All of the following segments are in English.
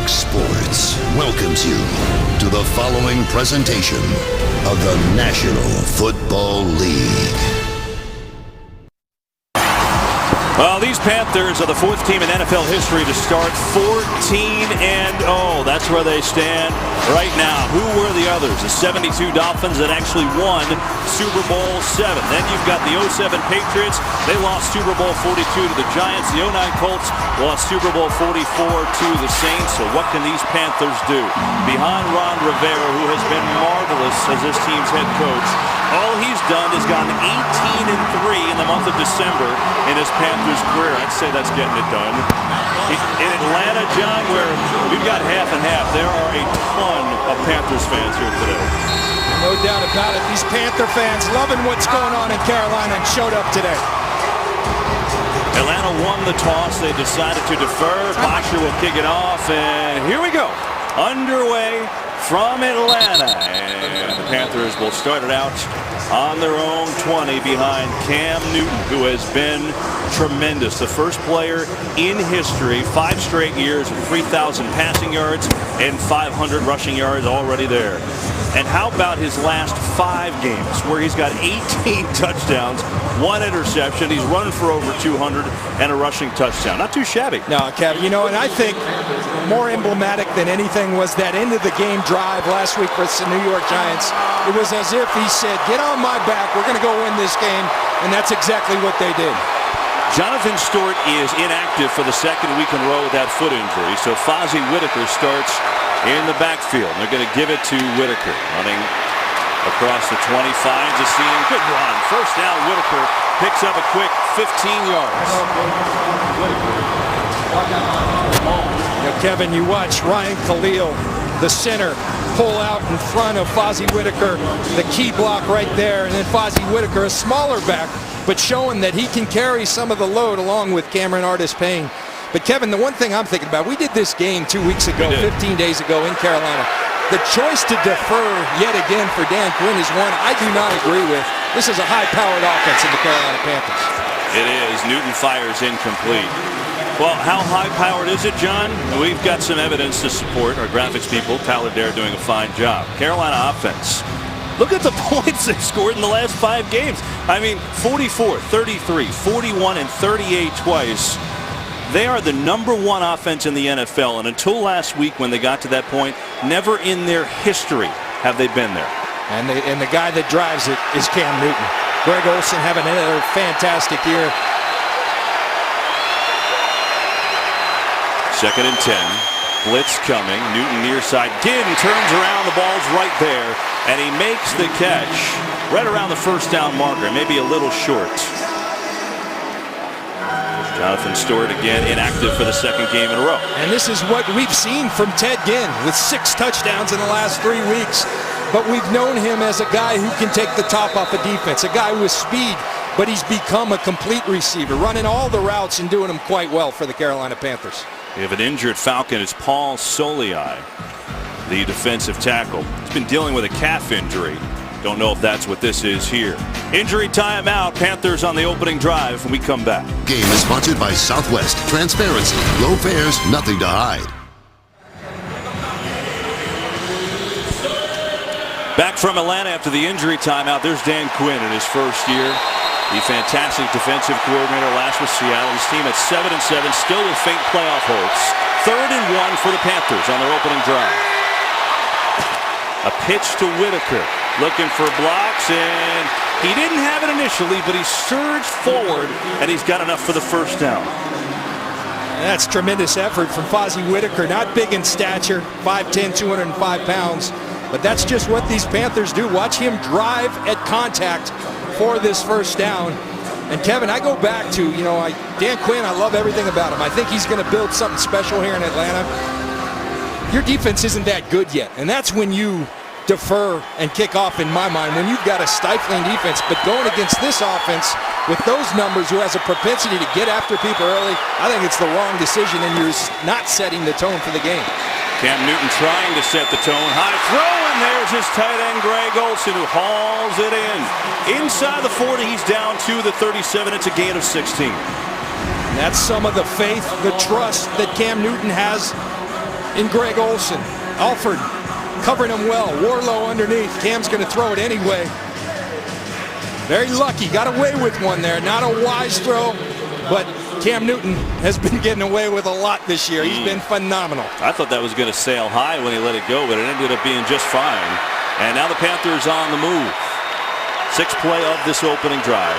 Fox Sports welcomes you to the following presentation of the National Football League. Well, these Panthers are the fourth team in NFL history to start 14-0. That's where they stand right now. Who were the others? The 72 Dolphins that actually won Super Bowl VII. Then you've got the 07 Patriots. They lost Super Bowl 42 to the Giants. The 09 Colts lost Super Bowl 44 to the Saints. So what can these Panthers do? Behind Ron Rivera, who has been marvelous as this team's head coach, all he's done is gone 18-3 in the month of December in his Panthers career. I'd say that's getting it done. In Atlanta, John, where we've got half and half, there are a ton of Panthers fans here today. No doubt about it. These Panther fans loving what's going on in Carolina and showed up today. Atlanta won the toss. They decided to defer. Boxer will kick it off, and here we go. Underway from Atlanta, and the Panthers will start it out on their own 20 behind Cam Newton, who has been tremendous. The first player in history, 5 straight years of 3,000 passing yards and 500 rushing yards already there. And how about his last 5 games where he's got 18 touchdowns, 1 interception. He's running for over 200 and a rushing touchdown. Not too shabby. No, Kevin, you know, and I think more emblematic than anything was that end of the game drive last week versus the New York Giants. It was as if he said, get on my back, we're going to go win this game, and that's exactly what they did. Jonathan Stewart is inactive for the second week in a row with that foot injury, so Fozzie Whitaker starts in the backfield. They're going to give it to Whitaker, running across the 20, finds a seam. Good run. First down, Whitaker picks up a quick 15 yards. Now, Kevin, you watch Ryan Khalil, the center, pull out in front of Fozzie Whitaker, the key block right there, and then Fozzie Whitaker, a smaller back, but showing that he can carry some of the load along with Cameron Artis-Payne. But Kevin, the one thing I'm thinking about, we did this game 2 weeks ago, 15 days ago in Carolina. The choice to defer yet again for Dan Quinn is one I do not agree with. This is a high-powered offense in the Carolina Panthers. It is. Newton fires incomplete. Well, how high-powered is it, John? We've got some evidence to support. Our graphics people, Tyler Dare, doing a fine job. Carolina offense. Look at the points they've scored in the last 5 games. I mean, 44, 33, 41, and 38 twice. They are the #1 offense in the NFL, and until last week when they got to that point, never in their history have they been there. And the guy that drives it is Cam Newton. Greg Olsen having another fantastic year. 2nd and 10. Blitz coming. Newton near side. Ginn turns around. The ball's right there. And he makes the catch right around the first down marker. Maybe a little short. Jonathan Stewart again inactive for the 2nd game in a row. And this is what we've seen from Ted Ginn with 6 touchdowns in the last 3 weeks. But we've known him as a guy who can take the top off a defense. A guy with speed. But he's become a complete receiver. Running all the routes and doing them quite well for the Carolina Panthers. We have an injured Falcon. It's Paul Soliai, the defensive tackle. He's been dealing with a calf injury. Don't know if that's what this is here. Injury timeout. Panthers on the opening drive when we come back. Game is sponsored by Southwest. Transparency, low fares, nothing to hide. Back from Atlanta after the injury timeout. There's Dan Quinn in his first year. The fantastic defensive coordinator last with Seattle. His team at 7-7, still with faint playoff hopes. 3rd and 1 for the Panthers on their opening drive. A pitch to Whitaker, looking for blocks, and he didn't have it initially, but he surged forward, and he's got enough for the first down. That's tremendous effort from Fozzie Whitaker. Not big in stature, 5'10", 205 pounds, but that's just what these Panthers do. Watch him drive at contact for this first down. And Kevin, I go back to, Dan Quinn, I love everything about him. I think he's going to build something special here in Atlanta. Your defense isn't that good yet, and that's when you defer and kick off, in my mind, when you've got a stifling defense. But going against this offense with those numbers, who has a propensity to get after people early, I think it's the wrong decision, and you're not setting the tone for the game. Cam Newton trying to set the tone. High throw, and there's his tight end, Greg Olsen, who hauls it in. Inside the 40, he's down to the 37. It's a gain of 16. And that's some of the faith, the trust that Cam Newton has in Greg Olsen. Alford covering him well. Warlow underneath. Cam's going to throw it anyway. Very lucky. Got away with one there. Not a wise throw, but Cam Newton has been getting away with a lot this year. He's been phenomenal. I thought that was going to sail high when he let it go, but it ended up being just fine. And now the Panthers on the move. Sixth play of this opening drive.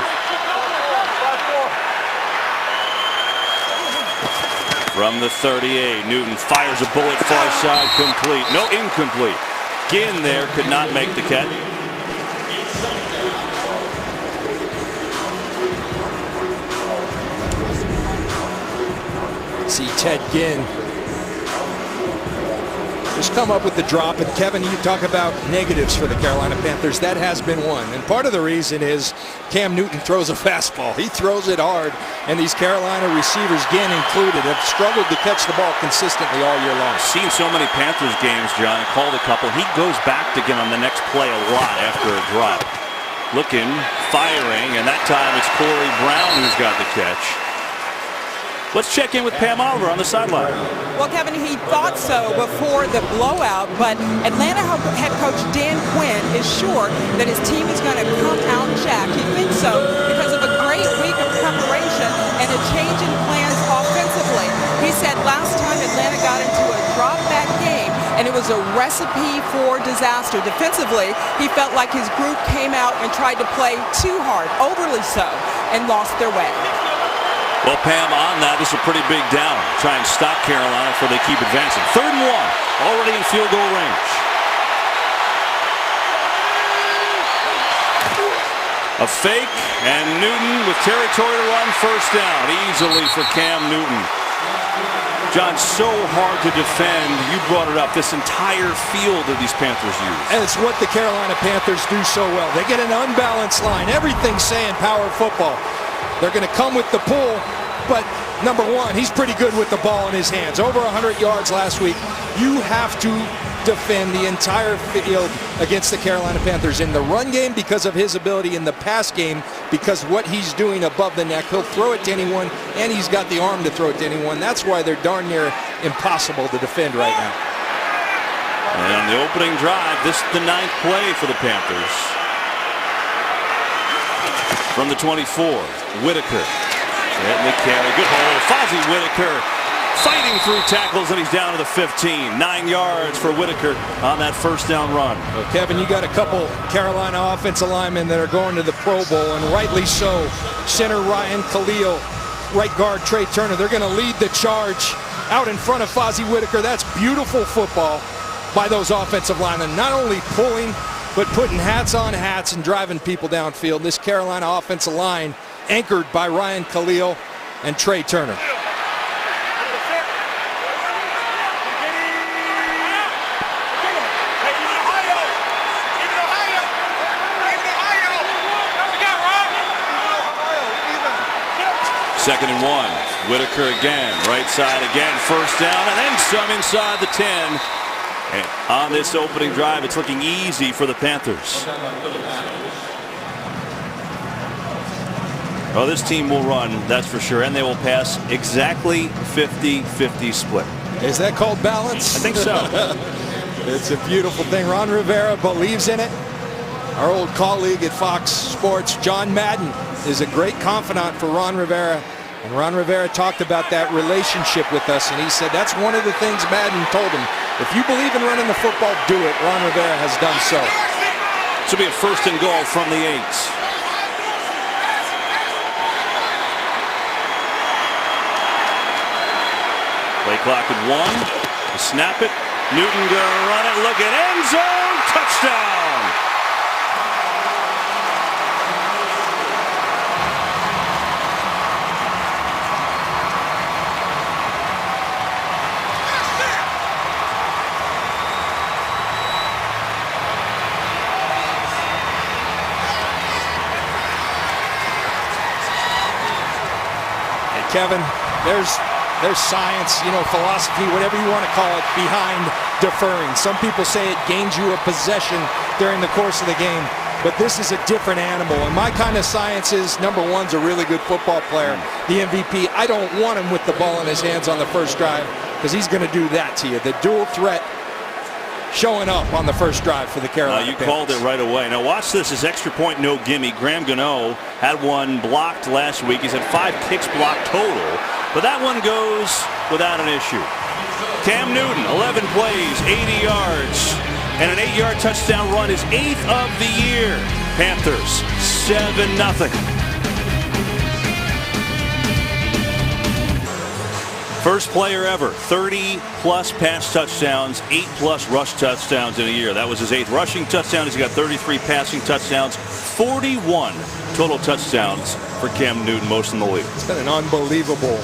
From the 38, Newton fires a bullet far side, complete. No, incomplete. Ginn there could not make the catch. See Ted Ginn just come up with the drop. And Kevin, you talk about negatives for the Carolina Panthers. That has been one. And part of the reason is Cam Newton throws a fastball. He throws it hard. And these Carolina receivers, Ginn included, have struggled to catch the ball consistently all year long. Seen so many Panthers games, John, called a couple. He goes back to Ginn on the next play a lot after a drop. Looking, firing, and that time it's Corey Brown who's got the catch. Let's check in with Pam Oliver on the sideline. Well, Kevin, he thought so before the blowout, but Atlanta head coach Dan Quinn is sure that his team is going to come out jacked. He thinks so because of a great week of preparation and a change in plans offensively. He said last time Atlanta got into a drop-back game, and it was a recipe for disaster. Defensively, he felt like his group came out and tried to play too hard, overly so, and lost their way. Well, Pam, on that, this is a pretty big down. Try and stop Carolina before they keep advancing. 3rd and 1, already in field goal range. A fake, and Newton with territory to run, first down, easily for Cam Newton. John, so hard to defend. You brought it up, this entire field that these Panthers use. And it's what the Carolina Panthers do so well. They get an unbalanced line. Everything's saying power football. They're going to come with the pull, but number one, he's pretty good with the ball in his hands. Over 100 yards last week. You have to defend the entire field against the Carolina Panthers in the run game because of his ability, in the pass game because what he's doing above the neck. He'll throw it to anyone, and he's got the arm to throw it to anyone. That's why they're darn near impossible to defend right now. And on the opening drive, this is the 9th play for the Panthers. From the 24, Whitaker. Getting the carry. Good hold. Fozzie Whitaker fighting through tackles, and he's down to the 15. 9 yards for Whitaker on that first down run. Well, Kevin, you got a couple Carolina offensive linemen that are going to the Pro Bowl, and rightly so. Center Ryan Khalil, right guard Trey Turner. They're going to lead the charge out in front of Fozzie Whitaker. That's beautiful football by those offensive linemen. Not only pulling, but putting hats on hats and driving people downfield. This Carolina offensive line anchored by Ryan Khalil and Trey Turner. Second and 1. Whitaker again. Right side again. First down, and then some inside the 10. And on this opening drive, it's looking easy for the Panthers. Oh, this team will run, that's for sure, and they will pass exactly 50-50 split. Is that called balance? I think so. It's a beautiful thing. Ron Rivera believes in it. Our old colleague at Fox Sports, John Madden, is a great confidant for Ron Rivera. And Ron Rivera talked about that relationship with us, and he said that's one of the things Madden told him. If you believe in running the football, do it. Ron Rivera has done so. This will be a 1st and goal from the 8. Play clock at 1. To snap it. Newton gonna run it. Look at end zone. Touchdown. Kevin, there's science, philosophy, whatever you want to call it, behind deferring. Some people say it gains you a possession during the course of the game, but this is a different animal. And my kind of science is, number one's a really good football player, the MVP. I don't want him with the ball in his hands on the first drive. because he's going to do that to you. The dual threat showing up on the first drive for the Carolina You Panthers. called it right away. Now watch this. This extra point, no gimme. Graham Gano had one blocked last week. He's had 5 kicks blocked total, but that one goes without an issue. Cam Newton, 11 plays, 80 yards, and an 8-yard touchdown run, his 8th of the year. Panthers 7-0. First player ever, 30-plus pass touchdowns, 8-plus rush touchdowns in a year. That was his 8th rushing touchdown. He's got 33 passing touchdowns, 41 total touchdowns for Cam Newton, most in the league. It's been an unbelievable,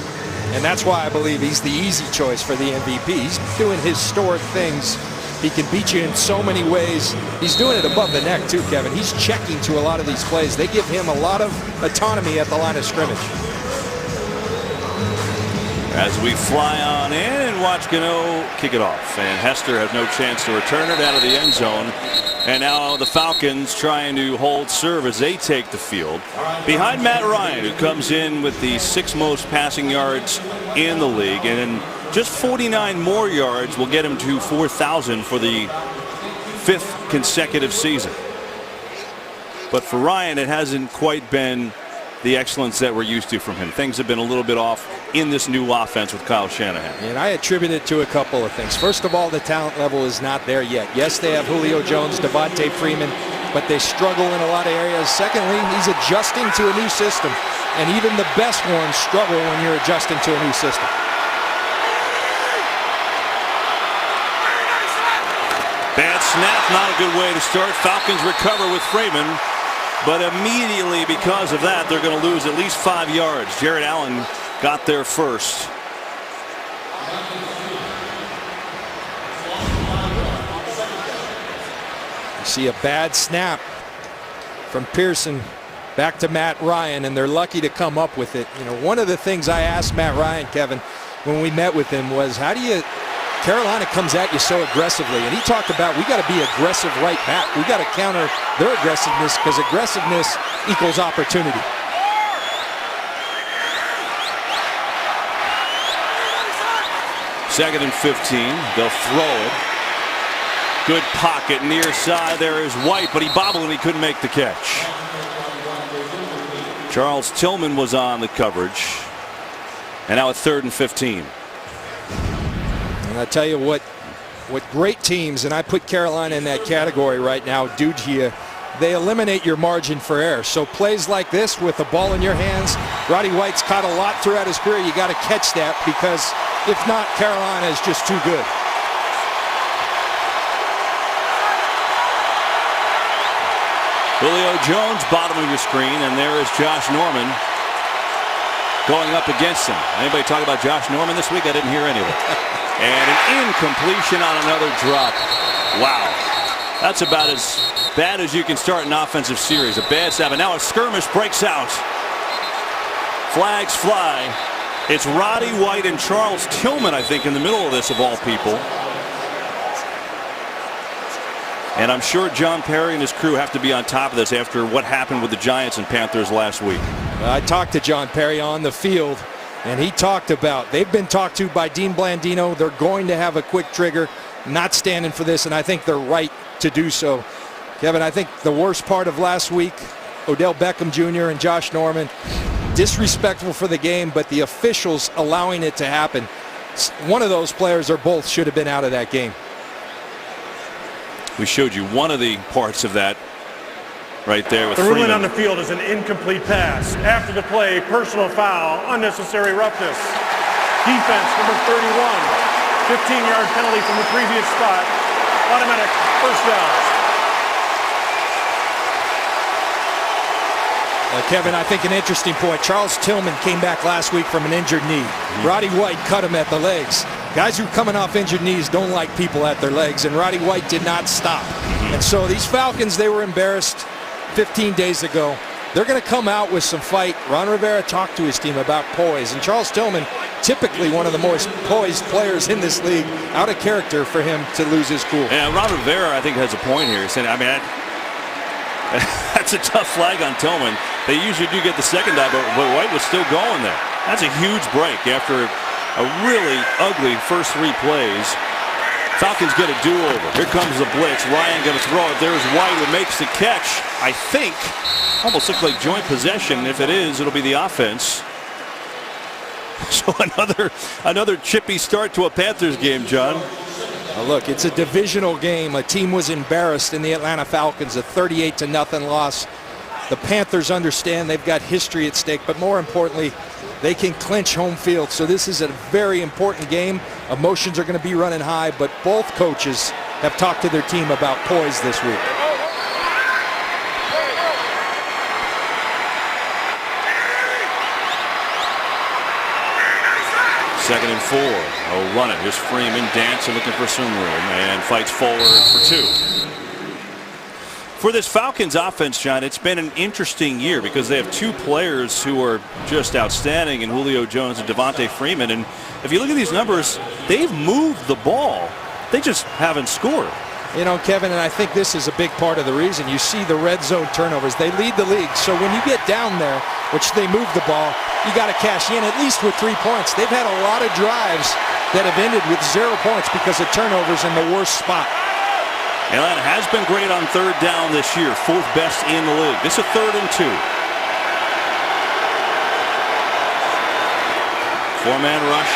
and that's why I believe he's the easy choice for the MVP. He's doing historic things. He can beat you in so many ways. He's doing it above the neck too, Kevin. He's checking to a lot of these plays. They give him a lot of autonomy at the line of scrimmage. As we fly on in and watch Gano kick it off, and Hester has no chance to return it out of the end zone. And now the Falcons trying to hold serve as they take the field behind Matt Ryan, who comes in with the 6th most passing yards in the league, and just 49 more yards will get him to 4,000 for the 5th consecutive season. But for Ryan, it hasn't quite been the excellence that we're used to from him. Things have been a little bit off in this new offense with Kyle Shanahan. And I attribute it to a couple of things. First of all, the talent level is not there yet. Yes, they have Julio Jones, Devontae Freeman, but they struggle in a lot of areas. Secondly, he's adjusting to a new system. And even the best ones struggle when you're adjusting to a new system. Bad snap, not a good way to start. Falcons recover with Freeman. But immediately because of that, they're going to lose at least 5 yards. Jared Allen got there first. You see a bad snap from Pearson back to Matt Ryan, and they're lucky to come up with it. You know, one of the things I asked Matt Ryan, Kevin, when we met with him was, how do you, Carolina comes at you so aggressively, and he talked about, we got to be aggressive right back. We got to counter their aggressiveness, because aggressiveness equals opportunity. Second and 15. They'll throw it. Good pocket near side. There is White, but he bobbled and he couldn't make the catch. Charles Tillman was on the coverage. And now it's 3rd and 15. And I tell you what great teams, and I put Carolina in that category right now, do to you, they eliminate your margin for error. So plays like this with the ball in your hands, Roddy White's caught a lot throughout his career. You got to catch that, because if not, Carolina is just too good. Julio Jones, bottom of your screen, and there is Josh Norman going up against him. Anybody talk about Josh Norman this week? I didn't hear any of it. And an incompletion on another drop. Wow. That's about as bad as you can start an offensive series. A bad snap. And now a skirmish breaks out. Flags fly. It's Roddy White and Charles Tillman, I think, in the middle of this, of all people. And I'm sure John Perry and his crew have to be on top of this after what happened with the Giants and Panthers last week. I talked to John Perry on the field, and he talked about, they've been talked to by Dean Blandino. They're going to have a quick trigger, not standing for this, and I think they're right to do so. Kevin, I think the worst part of last week, Odell Beckham Jr. and Josh Norman, disrespectful for the game, but the officials allowing it to happen. One of those players, or both, should have been out of that game. We showed you one of the parts of that right there with The Freeman. ruling on the field is an incomplete pass. After the play, personal foul, unnecessary roughness. Defense, number 31. 15-yard penalty from the previous spot. Automatic first down. Kevin, I think an interesting point. Charles Tillman came back last week from an injured knee. Roddy White cut him at the legs. Guys who are coming off injured knees don't like people at their legs, and Roddy White did not stop. And so these Falcons, they were embarrassed 15 days ago. They're going to come out with some fight. Ron Rivera talked to his team about poise, and Charles Tillman, typically one of the most poised players in this league, out of character for him to lose his cool. Yeah, Ron Rivera, I think, has a point here. Saying, I mean, that's a tough flag on Tillman. They usually do get the second dive, but White was still going there. That's a huge break after A really ugly first 3 plays. Falcons get a do-over. Here comes the blitz. Ryan going to throw it. There's White who makes the catch. I think almost looks like joint possession. If it is, it'll be the offense. So another chippy start to a Panthers game, John. Now look, it's a divisional game. A team was embarrassed in the Atlanta Falcons, a 38-0 loss. The Panthers understand they've got history at stake, but more importantly, they can clinch home field. So this is a very important game. Emotions are going to be running high, but both coaches have talked to their team about poise this week. Second and 4. Oh, run it. Here's Freeman dancing, looking for some room, and fights forward for 2. For this Falcons offense, John, it's been an interesting year because they have 2 players who are just outstanding in Julio Jones and Devontae Freeman. And if you look at these numbers, they've moved the ball. They just haven't scored. You know, Kevin, and I think this is a big part of the reason. You see the red zone turnovers. They lead the league. So when you get down there, which they move the ball, you got to cash in at least with 3 points. They've had a lot of drives that have ended with 0 points because of turnovers in the worst spot. Atlanta has been great on 3rd down this year, 4th best in the league. This is a 3rd and 2. 4-man rush.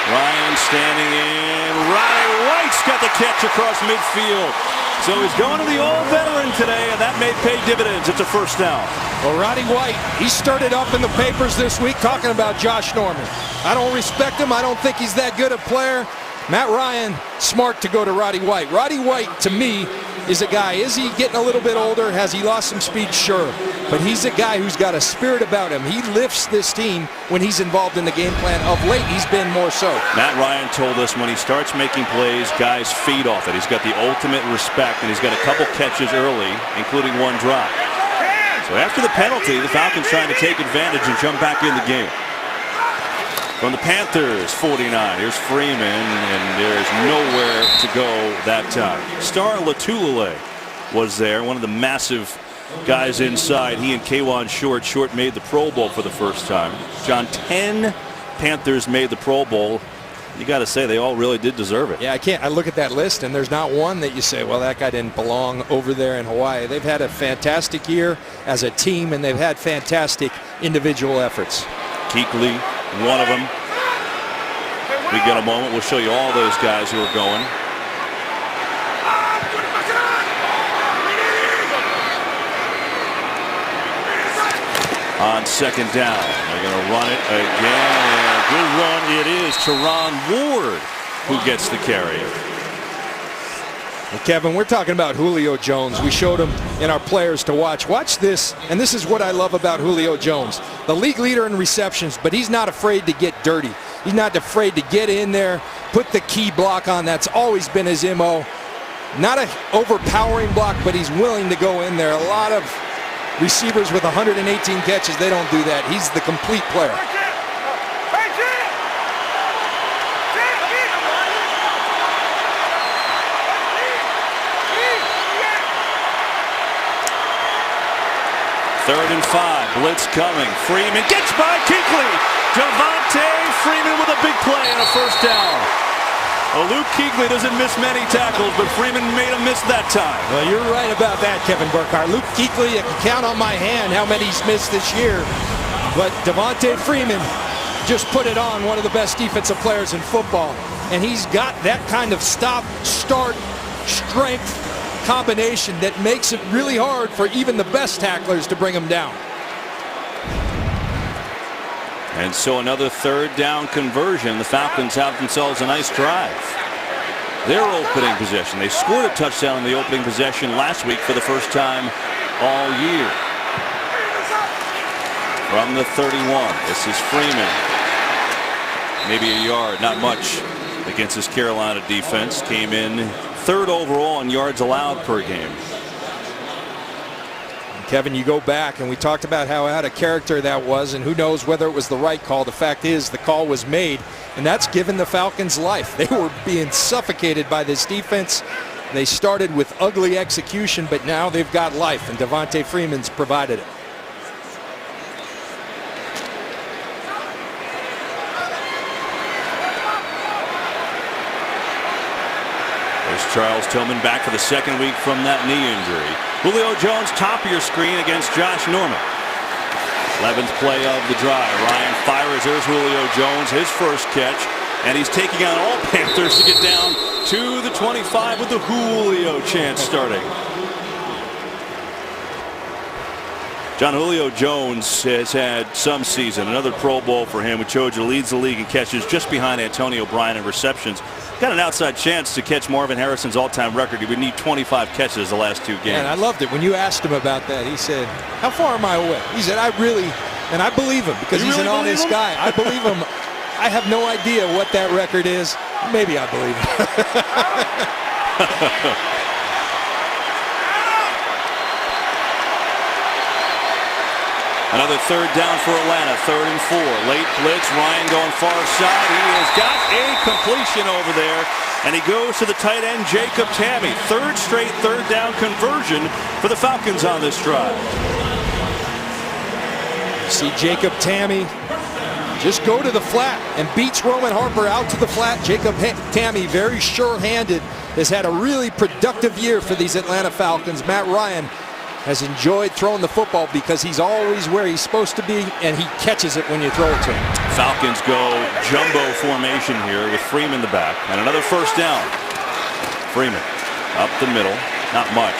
Ryan standing in. Roddy White's got the catch across midfield. So he's going to the old veteran today, and that may pay dividends. It's a 1st down. Well, Roddy White, he started up in the papers this week talking about Josh Norman. I don't respect him. I don't think he's that good a player. Matt Ryan, smart to go to Roddy White. Roddy White, to me, is a guy. Is he getting a little bit older? Has he lost some speed? Sure. But he's a guy who's got a spirit about him. He lifts this team when he's involved in the game plan. Of late, he's been more so. Matt Ryan told us when he starts making plays, guys feed off it. He's got the ultimate respect, and he's got a couple catches early, including 1 drop. So after the penalty, the Falcons trying to take advantage and jump back in the game. From the Panthers, 49. Here's Freeman, and there's nowhere to go that time. Star Latulele was there, one of the massive guys inside. He and K'Wan Short. Short made the Pro Bowl for the first time. John, 10 Panthers made the Pro Bowl. You got to say they all really did deserve it. Yeah, I look at that list, and there's not one that you say, well, that guy didn't belong over there in Hawaii. They've had a fantastic year as a team, and they've had fantastic individual efforts. Kuechly, one of them. We get a moment. We'll show you all those guys who are going. On 2nd down, they're going to run it again. And a good run. It is Teron Ward who gets the carry. Well, Kevin, we're talking about Julio Jones. We showed him in our players to watch. Watch this, and this is what I love about Julio Jones. The league leader in receptions, but he's not afraid to get dirty. He's not afraid to get in there, put the key block on. That's always been his MO. Not an overpowering block, but he's willing to go in there. A lot of receivers with 118 catches, they don't do that. He's the complete player. Third and 5, blitz coming. Freeman gets by Kuechly. Devontae Freeman with a big play and a 1st down. Well, Luke Kuechly doesn't miss many tackles, but Freeman made him miss that time. Well, you're right about that, Kevin Burkhardt. Luke Kuechly, I can count on my hand how many he's missed this year. But Devontae Freeman just put it on, one of the best defensive players in football. And he's got that kind of stop, start, strength combination that makes it really hard for even the best tacklers to bring him down. And so another 3rd down conversion. The Falcons have themselves a nice drive. Their opening possession. They scored a touchdown in the opening possession last week for the first time all year. From the 31, this is Freeman. Maybe a yard, not much against this Carolina defense. Came in 3rd overall in yards allowed per game. Kevin, you go back, and we talked about how out of character that was, and who knows whether it was the right call. The fact is, the call was made, and that's given the Falcons life. They were being suffocated by this defense. They started with ugly execution, but now they've got life, and Devontae Freeman's provided it. Here's Charles Tillman back for the second week from that knee injury. Julio Jones, top of your screen against Josh Norman. 11th play of the drive. Ryan fires. There's Julio Jones, his first catch. And he's taking on all Panthers to get down to the 25 with the Julio chant starting. John, Julio Jones has had some season. Another Pro Bowl for him, which Choja leads the league in catches just behind Antonio Bryant in receptions. Got an outside chance to catch Marvin Harrison's all-time record. He would need 25 catches the last 2 games. And I loved it when you asked him about that. He said, how far am I away? He said, I really, and I believe him because he's an honest guy. I believe him. I have no idea what that record is. Maybe I believe him. Another third down for Atlanta, 3rd and 4. Late blitz, Ryan going far side. He has got a completion over there, and he goes to the tight end, Jacob Tamme. 3rd straight 3rd down conversion for the Falcons on this drive. See Jacob Tamme just go to the flat and beats Roman Harper out to the flat. Jacob Tamme, very sure-handed, has had a really productive year for these Atlanta Falcons. Matt Ryan has enjoyed throwing the football because he's always where he's supposed to be, and he catches it when you throw it to him. Falcons go jumbo formation here with Freeman the back, and another first down. Freeman up the middle, not much.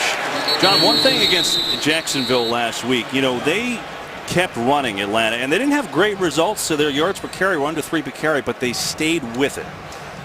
John, one thing against Jacksonville last week, you know, they kept running Atlanta, and they didn't have great results, so their yards per carry were under 3 per carry, but they stayed with it.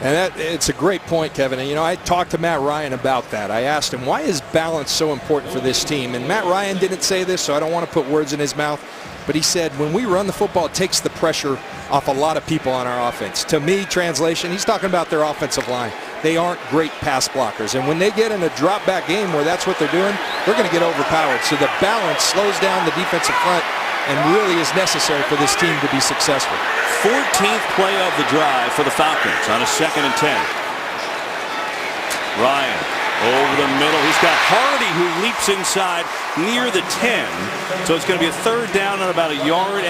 And it's a great point, Kevin. And, you know, I talked to Matt Ryan about that. I asked him, why is balance so important for this team? And Matt Ryan didn't say this, so I don't want to put words in his mouth. But he said, when we run the football, it takes the pressure off a lot of people on our offense. To me, translation, he's talking about their offensive line. They aren't great pass blockers. And when they get in a drop-back game where that's what they're doing, they're going to get overpowered. So the balance slows down the defensive front and really is necessary for this team to be successful. 14th play of the drive for the Falcons on a 2nd and 10. Ryan over the middle. He's got Hardy who leaps inside near the 10. So it's going to be a 3rd down and about 1.5 yards.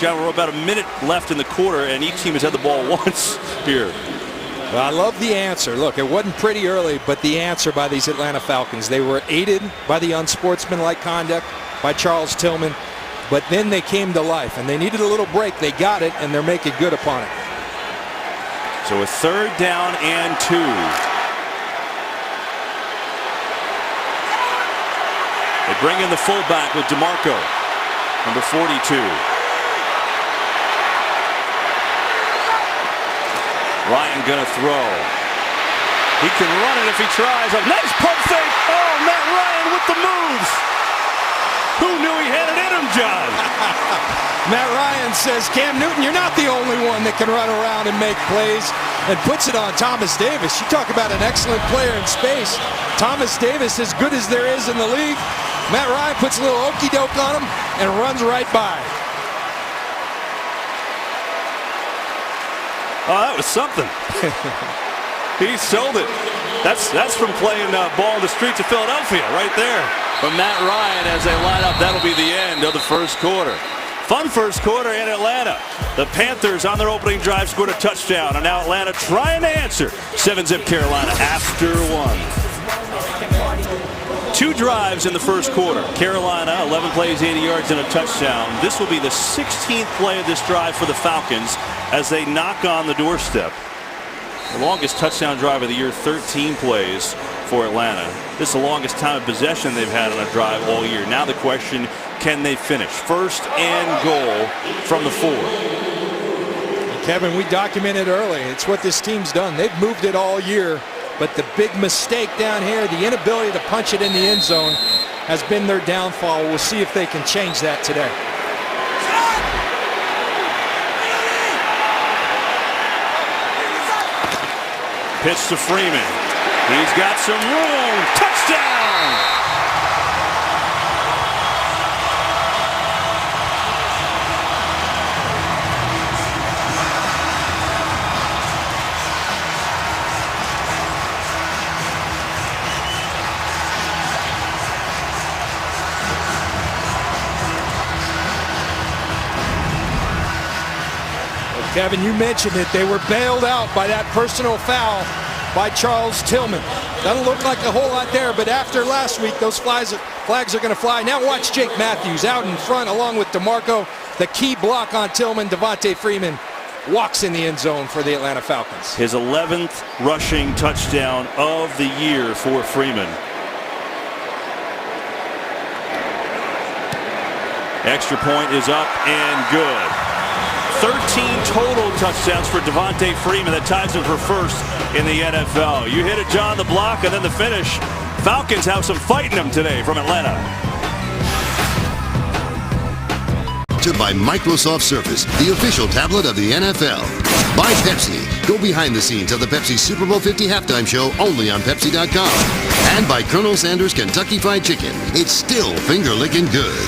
John, we're about a minute left in the quarter, and each team has had the ball once here. Well, I love the answer. Look, it wasn't pretty early, but the answer by these Atlanta Falcons. They were aided by the unsportsmanlike conduct by Charles Tillman. But then they came to life, and they needed a little break. They got it, and they're making good upon it. So a 3rd down and 2. They bring in the fullback with DeMarco, number 42. Ryan gonna throw. He can run it if he tries. A nice pump fake. Oh, Matt Ryan with the moves. Who knew he had it in him, John? Matt Ryan says, Cam Newton, you're not the only one that can run around and make plays, and puts it on Thomas Davis. You talk about an excellent player in space. Thomas Davis, as good as there is in the league. Matt Ryan puts a little okey-doke on him and runs right by. Oh, that was something. He sold it. That's from playing ball in the streets of Philadelphia right there. But Matt Ryan, as they line up, that'll be the end of the first quarter. Fun first quarter in Atlanta. The Panthers on their opening drive scored a touchdown, and now Atlanta trying to answer. 7-zip Carolina after 1. 2 drives in the first quarter. Carolina, 11 plays, 80 yards, and a touchdown. This will be the 16th play of this drive for the Falcons as they knock on the doorstep. The longest touchdown drive of the year, 13 plays for Atlanta. This is the longest time of possession they've had on a drive all year. Now the question, can they finish? 1st and goal from the 4. Kevin, we documented early. It's what this team's done. They've moved it all year, but the big mistake down here, the inability to punch it in the end zone, has been their downfall. We'll see if they can change that today. Pitch to Freeman. He's got some room. Touchdown! Kevin, you mentioned it. They were bailed out by that personal foul by Charles Tillman. Doesn't look like a whole lot there, but after last week, those flags are going to fly. Now watch Jake Matthews out in front along with DeMarco. The key block on Tillman. Devontae Freeman walks in the end zone for the Atlanta Falcons. His 11th rushing touchdown of the year for Freeman. Extra point is up and good. 13 total touchdowns for Devontae Freeman. That ties him for first in the NFL. You hit it, John, the block, and then the finish. Falcons have some fight in them today from Atlanta. By Microsoft Surface, the official tablet of the NFL. By Pepsi. Go behind the scenes of the Pepsi Super Bowl 50 halftime show only on Pepsi.com. And by Colonel Sanders Kentucky Fried Chicken. It's still finger-licking good.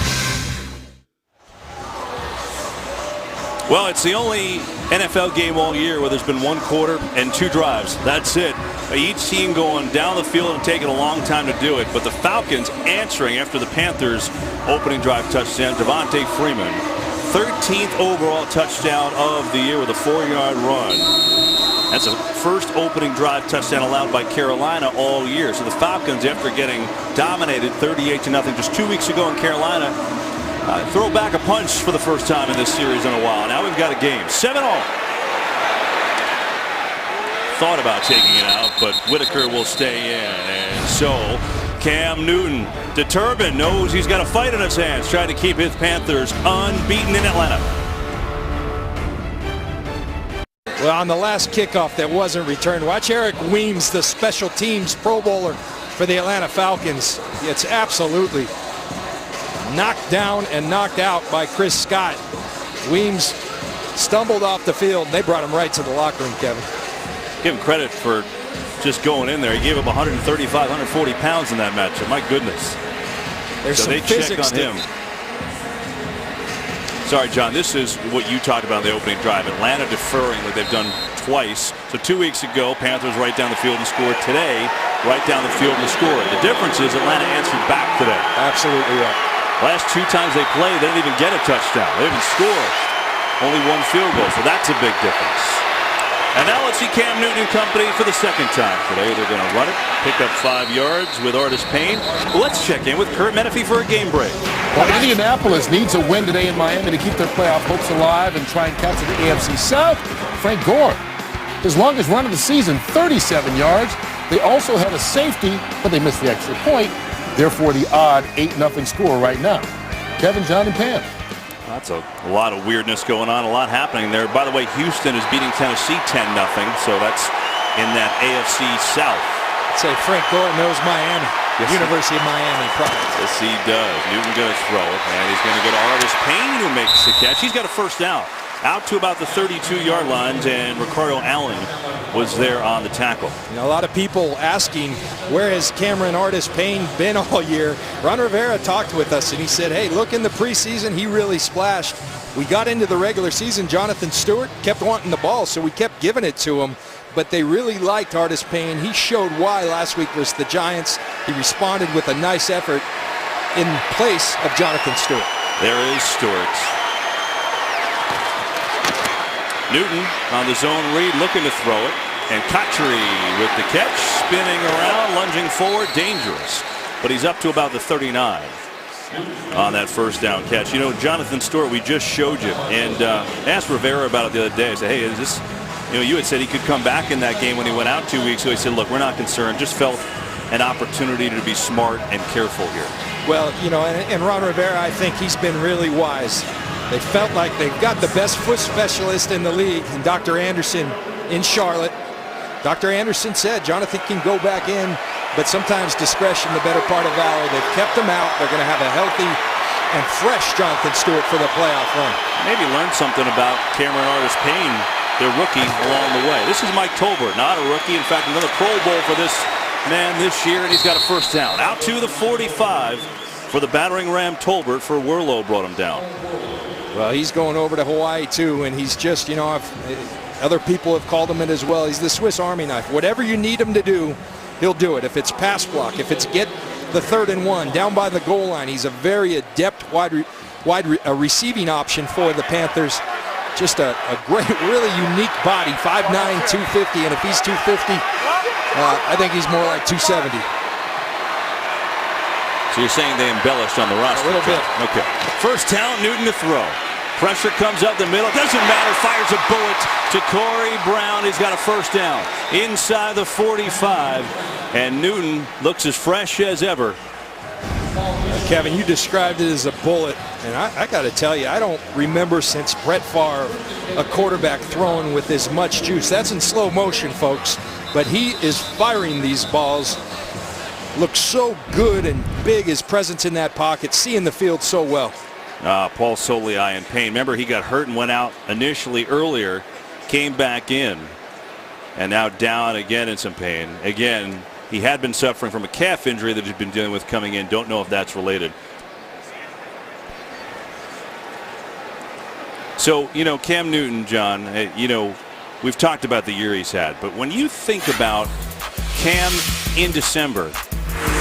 Well, it's the only NFL game all year where there's been 1 quarter and 2 drives. That's it. Each team going down the field and taking a long time to do it. But the Falcons answering after the Panthers opening drive touchdown. Devontae Freeman, 13th overall touchdown of the year with a 4-yard run. That's the first opening drive touchdown allowed by Carolina all year. So the Falcons, after getting dominated 38-0 just 2 weeks ago in Carolina, throw back a punch for the first time in this series in a while. Now we've got a game. 7-all. Thought about taking it out, but Whitaker will stay in. And so Cam Newton, determined, knows he's got a fight in his hands, trying to keep his Panthers unbeaten in Atlanta. Well, on the last kickoff that wasn't returned, watch Eric Weems, the special teams Pro Bowler for the Atlanta Falcons. It's absolutely knocked down and knocked out by Chris Scott. Weems stumbled off the field, and they brought him right to the locker room, Kevin. Give him credit for just going in there. He gave up 135, 140 pounds in that matchup. My goodness. There's so some they check on him. Sorry, John, this is what you talked about in the opening drive. Atlanta deferring like they've done twice. So 2 weeks ago, Panthers right down the field and scored. Today, right down the field and scored. The difference is Atlanta answered back today. Absolutely right. Last 2 times they played, they didn't even get a touchdown. They didn't score. Only 1 field goal, so that's a big difference. And now let's see Cam Newton and company for the 2nd time today. They're going to run it, pick up 5 yards with Artis Payne. Let's check in with Kurt Menefee for a game break. Well, Indianapolis needs a win today in Miami to keep their playoff hopes alive and try and capture the AFC South. Frank Gore, his longest run of the season, 37 yards. They also had a safety, but they missed the extra point. Therefore, the odd 8-0 score right now. Kevin, John, and Pam. That's a lot of weirdness going on, a lot happening there. By the way, Houston is beating Tennessee 10-0, so that's in that AFC South. I'd say Frank Gore knows Miami, yes, University of Miami product. Yes, he does. Newton going to throw it, and he's going to go to Artis Payne, who makes the catch. He's got a first down. Out to about the 32-yard lines, and Ricardo Allen was there on the tackle. You know, a lot of people asking, where has Cameron Artis Payne been all year? Ron Rivera talked with us, and he said, hey, look, in the preseason, he really splashed. We got into the regular season, Jonathan Stewart kept wanting the ball, so we kept giving it to him. But they really liked Artis Payne. He showed why last week versus the Giants. He responded with a nice effort in place of Jonathan Stewart. There is Stewart. Newton on the zone read, looking to throw it. And Kotchery with the catch, spinning around, lunging forward, dangerous. But he's up to about the 39 on that first down catch. You know, Jonathan Stewart, we just showed you. And asked Rivera about it the other day. I said, hey, is this, you know, you had said he could come back in that game when he went out 2 weeks ago. He said, look, we're not concerned. Just felt an opportunity to be smart and careful here. Well, you know, and Ron Rivera, I think he's been really wise. They felt like they've got the best foot specialist in the league, and Dr. Anderson in Charlotte. Dr. Anderson said Jonathan can go back in, but sometimes discretion the better part of valor. They've kept him out. They're going to have a healthy and fresh Jonathan Stewart for the playoff run. Maybe learn something about Cameron Artis Payne, their rookie, along the way. This is Mike Tolbert, not a rookie. In fact, another Pro Bowl for this man this year, and he's got a first down. Out to the 45 for the battering ram Tolbert, for Worlow brought him down. Well, he's going over to Hawaii, too, and he's just, you know, other people have called him it as well. He's the Swiss Army knife. Whatever you need him to do, he'll do it. If it's pass block, if it's get the 3rd and 1, down by the goal line, he's a very adept wide receiving option for the Panthers. just a great, really unique body. 5'9", 250, and if he's 250, I think he's more like 270. So you're saying they embellished on the roster? A little bit. Okay. First down, Newton to throw. Pressure comes up the middle. Doesn't matter. Fires a bullet to Corey Brown. He's got a first down inside the 45. And Newton looks as fresh as ever. Kevin, you described it as a bullet. And I got to tell you, I don't remember since Brett Favre a quarterback throwing with as much juice. That's in slow motion, folks. But he is firing these balls. Looks so good and big, his presence in that pocket, seeing the field so well. Paul Soliai in pain. Remember, he got hurt and went out initially earlier, came back in, and now down again in some pain. Again, he had been suffering from a calf injury that he'd been dealing with coming in. Don't know if that's related. So, you know, Cam Newton, John, you know, we've talked about the year he's had, but when you think about Cam in December,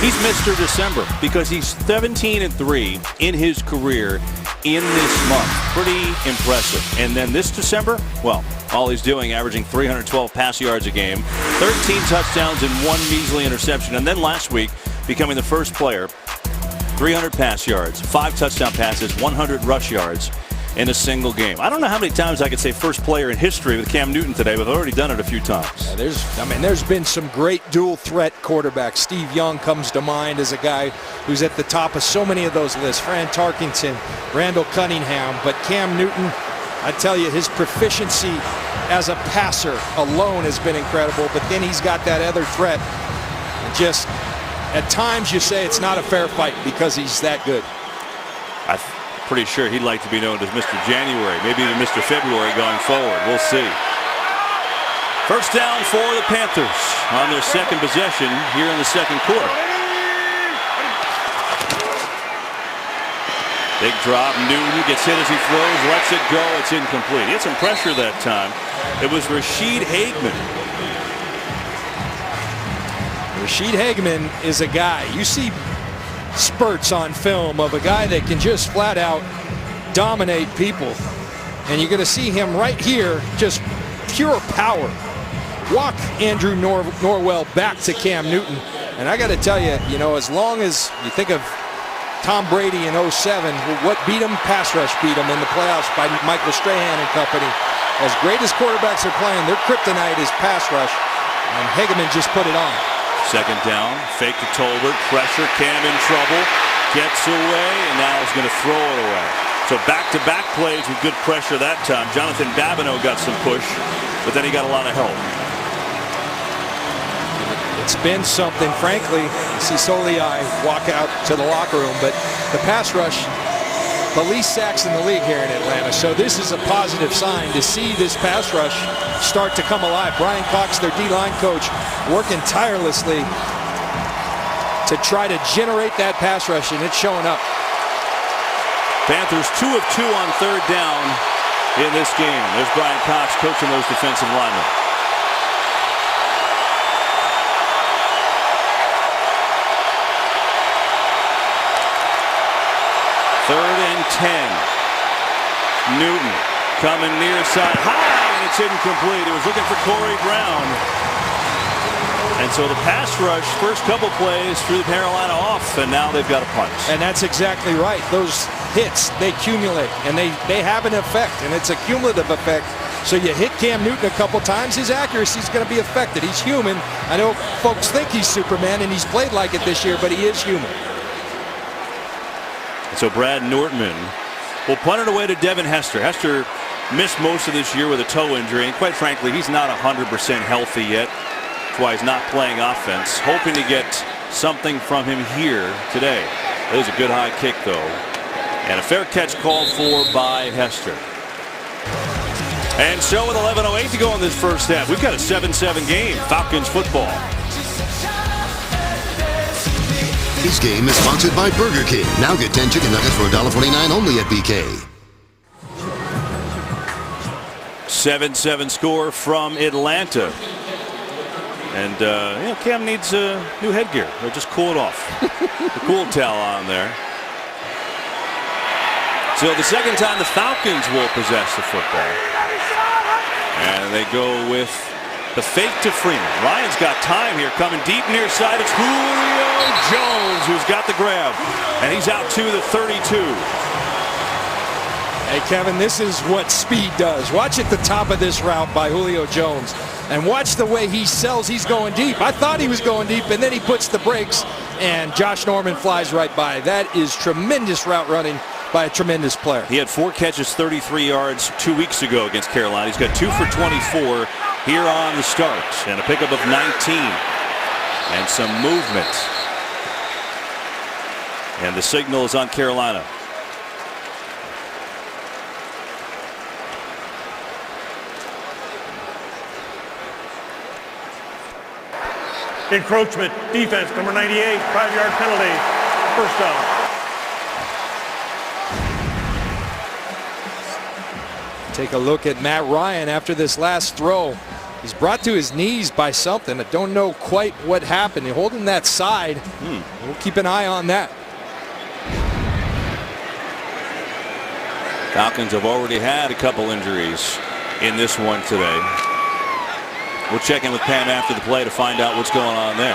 he's Mr. December because he's 17-3 in his career in this month. Pretty impressive. And then this December, well, all he's doing, averaging 312 pass yards a game, 13 touchdowns and 1 measly interception. And then last week, becoming the first player, 300 pass yards, 5 touchdown passes, 100 rush yards in a single game. I don't know how many times I could say first player in history with Cam Newton today, but I've already done it a few times. Yeah, there's been some great dual threat quarterbacks. Steve Young comes to mind as a guy who's at the top of so many of those lists. Fran Tarkenton, Randall Cunningham, but Cam Newton, I tell you, his proficiency as a passer alone has been incredible, but then he's got that other threat. And just at times you say it's not a fair fight because he's that good. I'm pretty sure he'd like to be known as Mr. January, maybe even Mr. February going forward. We'll see. First down for the Panthers on their second possession here in the second quarter. Big drop. Newton gets hit as he throws, lets it go. It's incomplete. He had some pressure that time. It was Rashid Hageman. Rashid Hageman is a guy. You see spurts on film of a guy that can just flat out dominate people. And you're going to see him right here, just pure power. Walk Andrew Norwell back to Cam Newton. And I got to tell you, you know, as long as you think of Tom Brady in 07, what beat him? Pass rush beat him in the playoffs by Michael Strahan and company. As great as quarterbacks are playing, their kryptonite is pass rush. And Hageman just put it on. Second down, fake to Tolbert, pressure, Cam in trouble, gets away, and now he's going to throw it away. So back-to-back plays with good pressure that time. Jonathan Babineau got some push, but then he got a lot of help. It's been something, frankly. You see Soliai walk out to the locker room, but the pass rush, the least sacks in the league here in Atlanta. So this is a positive sign to see this pass rush start to come alive. Brian Cox, their D-line coach, working tirelessly to try to generate that pass rush, and it's showing up. Panthers 2 of 2 on third down in this game. There's Brian Cox coaching those defensive linemen. Third and 10. Newton coming near side high, and it's incomplete. It was looking for Corey Brown. And so the pass rush, first couple plays, threw the Carolina off, and now they've got a punch. And that's exactly right. Those hits, they accumulate, and they have an effect, and it's a cumulative effect. So you hit Cam Newton a couple times, his accuracy is going to be affected. He's human. I know folks think he's Superman, and he's played like it this year, but he is human. So Brad Nortman will punt it away to Devin Hester. Hester missed most of this year with a toe injury, and quite frankly, he's not 100% healthy yet. That's why he's not playing offense. Hoping to get something from him here today. It was a good high kick, though. And a fair catch called for by Hester. And so with 11:08 to go in this first half, we've got a 7-7 game. Falcons football. This game is sponsored by Burger King. Now get 10 chicken nuggets for $1.49 only at BK. 7-7 score from Atlanta. And, you know, Cam needs new headgear. Or just cool it off. The cool towel on there. So the second time the Falcons will possess the football. And they go with the fake to Freeman. Ryan's got time here, coming deep near side. It's Julio Jones who's got the grab. And he's out to the 32. Hey, Kevin, this is what speed does. Watch at the top of this route by Julio Jones. And watch the way he sells. He's going deep. I thought he was going deep, and then he puts the brakes, and Josh Norman flies right by. That is tremendous route running by a tremendous player. He had 4 catches, 33 yards 2 weeks ago against Carolina. He's got 2 for 24 here on the start, and a pickup of 19 and some movement. And the signal is on Carolina. Encroachment, defense, number 98, 5-yard penalty, first down. Take a look at Matt Ryan after this last throw. He's brought to his knees by something. I don't know quite what happened. He's holding that side. We'll keep an eye on that. Falcons have already had a couple injuries in this one today. We'll check in with Pam after the play to find out what's going on there.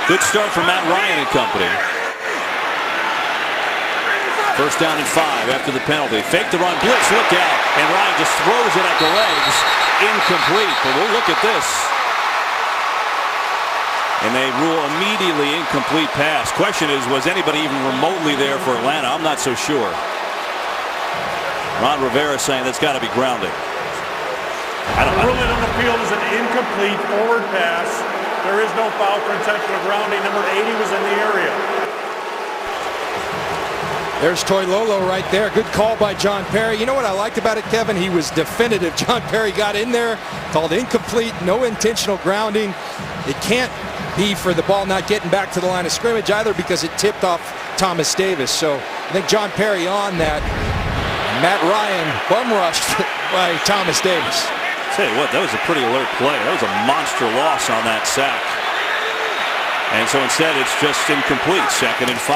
Good start for Matt Ryan and company. First down and 5 after the penalty. Fake the run, blitz, look out. And Ryan just throws it at the legs. Incomplete, but we'll look at this. And they rule immediately incomplete pass. Question is, was anybody even remotely there for Atlanta? I'm not so sure. Ron Rivera saying that's got to be grounding. The ruling on the field is an incomplete forward pass. There is no foul for intentional grounding. Number 80 was in the area. There's Toilolo right there. Good call by John Perry. You know what I liked about it, Kevin? He was definitive. John Perry got in there, called incomplete, no intentional grounding. It can't be for the ball not getting back to the line of scrimmage either because it tipped off Thomas Davis. So I think John Perry on that. Matt Ryan bum rushed by Thomas Davis. Tell you what, that was a pretty alert play. That was a monster loss on that sack. And so instead it's just incomplete. Second and 5.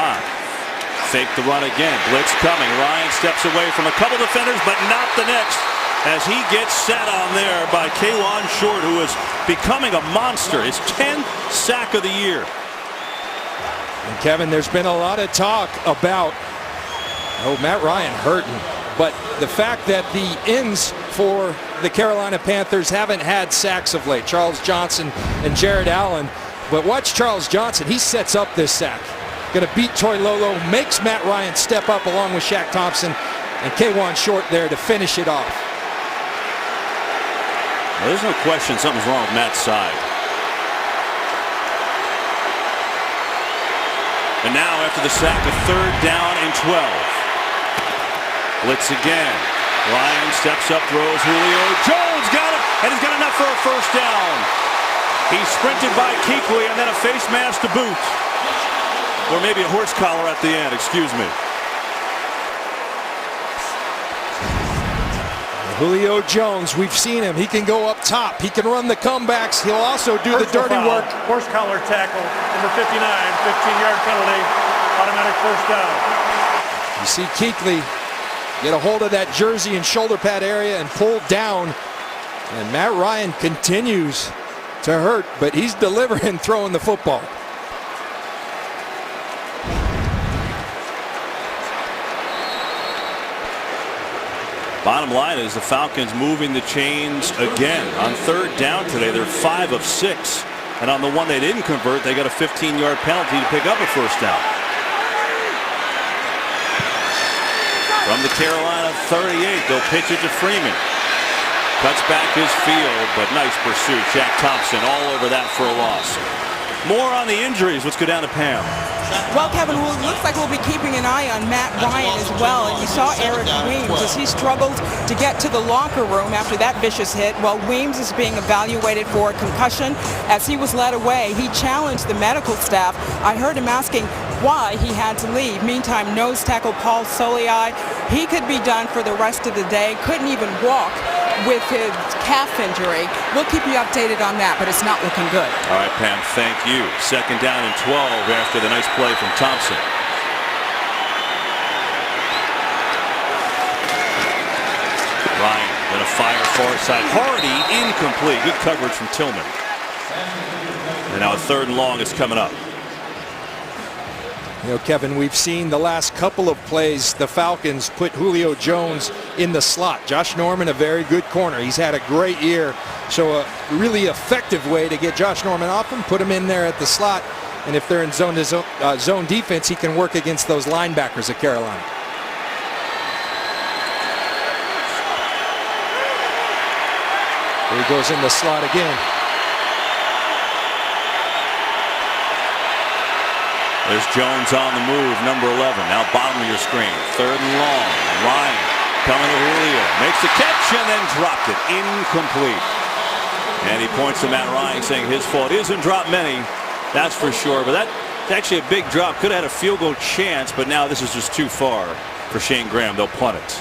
Fake the run again. Blitz coming. Ryan steps away from a couple defenders, but not the next, as he gets sat on there by Kawan Short, who is becoming a monster. His 10th sack of the year. And Kevin, there's been a lot of talk about Matt Ryan hurting, but the fact that the ends for the Carolina Panthers haven't had sacks of late, Charles Johnson and Jared Allen. But watch Charles Johnson. He sets up this sack. Going to beat Toilolo, makes Matt Ryan step up along with Shaq Thompson, and Kawan Short there to finish it off. Well, there's no question something's wrong with Matt's side. And now after the sack, a 3rd down and 12. Blitz again. Ryan steps up, throws. Julio Jones got it, and he's got enough for a first down. He sprinted by Kuechly and then a face mask to boot. Or maybe a horse collar at the end, excuse me. Julio Jones, we've seen him. He can go up top. He can run the comebacks. He'll also do the dirty work. Horse collar tackle, number 59, 15-yard penalty, automatic first down. You see Kuechly get a hold of that jersey and shoulder pad area and pull down. And Matt Ryan continues to hurt, but he's delivering throwing the football. Bottom line is the Falcons moving the chains again. On 3rd down today, they're 5 of 6. And on the one they didn't convert, they got a 15-yard penalty to pick up a first down. From the Carolina 38, they'll pitch it to Freeman. Cuts back his field, but nice pursuit. Shaq Thompson all over that for a loss. More on the injuries. Let's go down to Pam. Well, Kevin, it looks like we'll be keeping an eye on Matt Ryan as well. And you saw Eric Weems as he struggled to get to the locker room after that vicious hit. Well, Weems is being evaluated for a concussion. As he was led away, he challenged the medical staff. I heard him asking why he had to leave. Meantime, nose tackle Paul Soliai, he could be done for the rest of the day. Couldn't even walk with his calf injury. We'll keep you updated on that, but it's not looking good. All right, Pam, thank you. 2nd down and 12 after the nice play from Thompson. far side. Hardy incomplete. Good coverage from Tillman. And now a 3rd and long is coming up. You know, Kevin, we've seen the last couple of plays the Falcons put Julio Jones in the slot. Josh Norman, a very good corner. He's had a great year. So a really effective way to get Josh Norman off him, put him in there at the slot. And if they're in zone defense, he can work against those linebackers of Carolina. Here he goes in the slot again. There's Jones on the move, number 11. Now bottom of your screen. 3rd and long. Ryan coming to Julio. Makes the catch and then dropped it. Incomplete. And he points to Matt Ryan saying his fault. He hasn't dropped many, that's for sure. But that's actually a big drop. Could have had a field goal chance, but now this is just too far for Shane Graham. They'll punt it.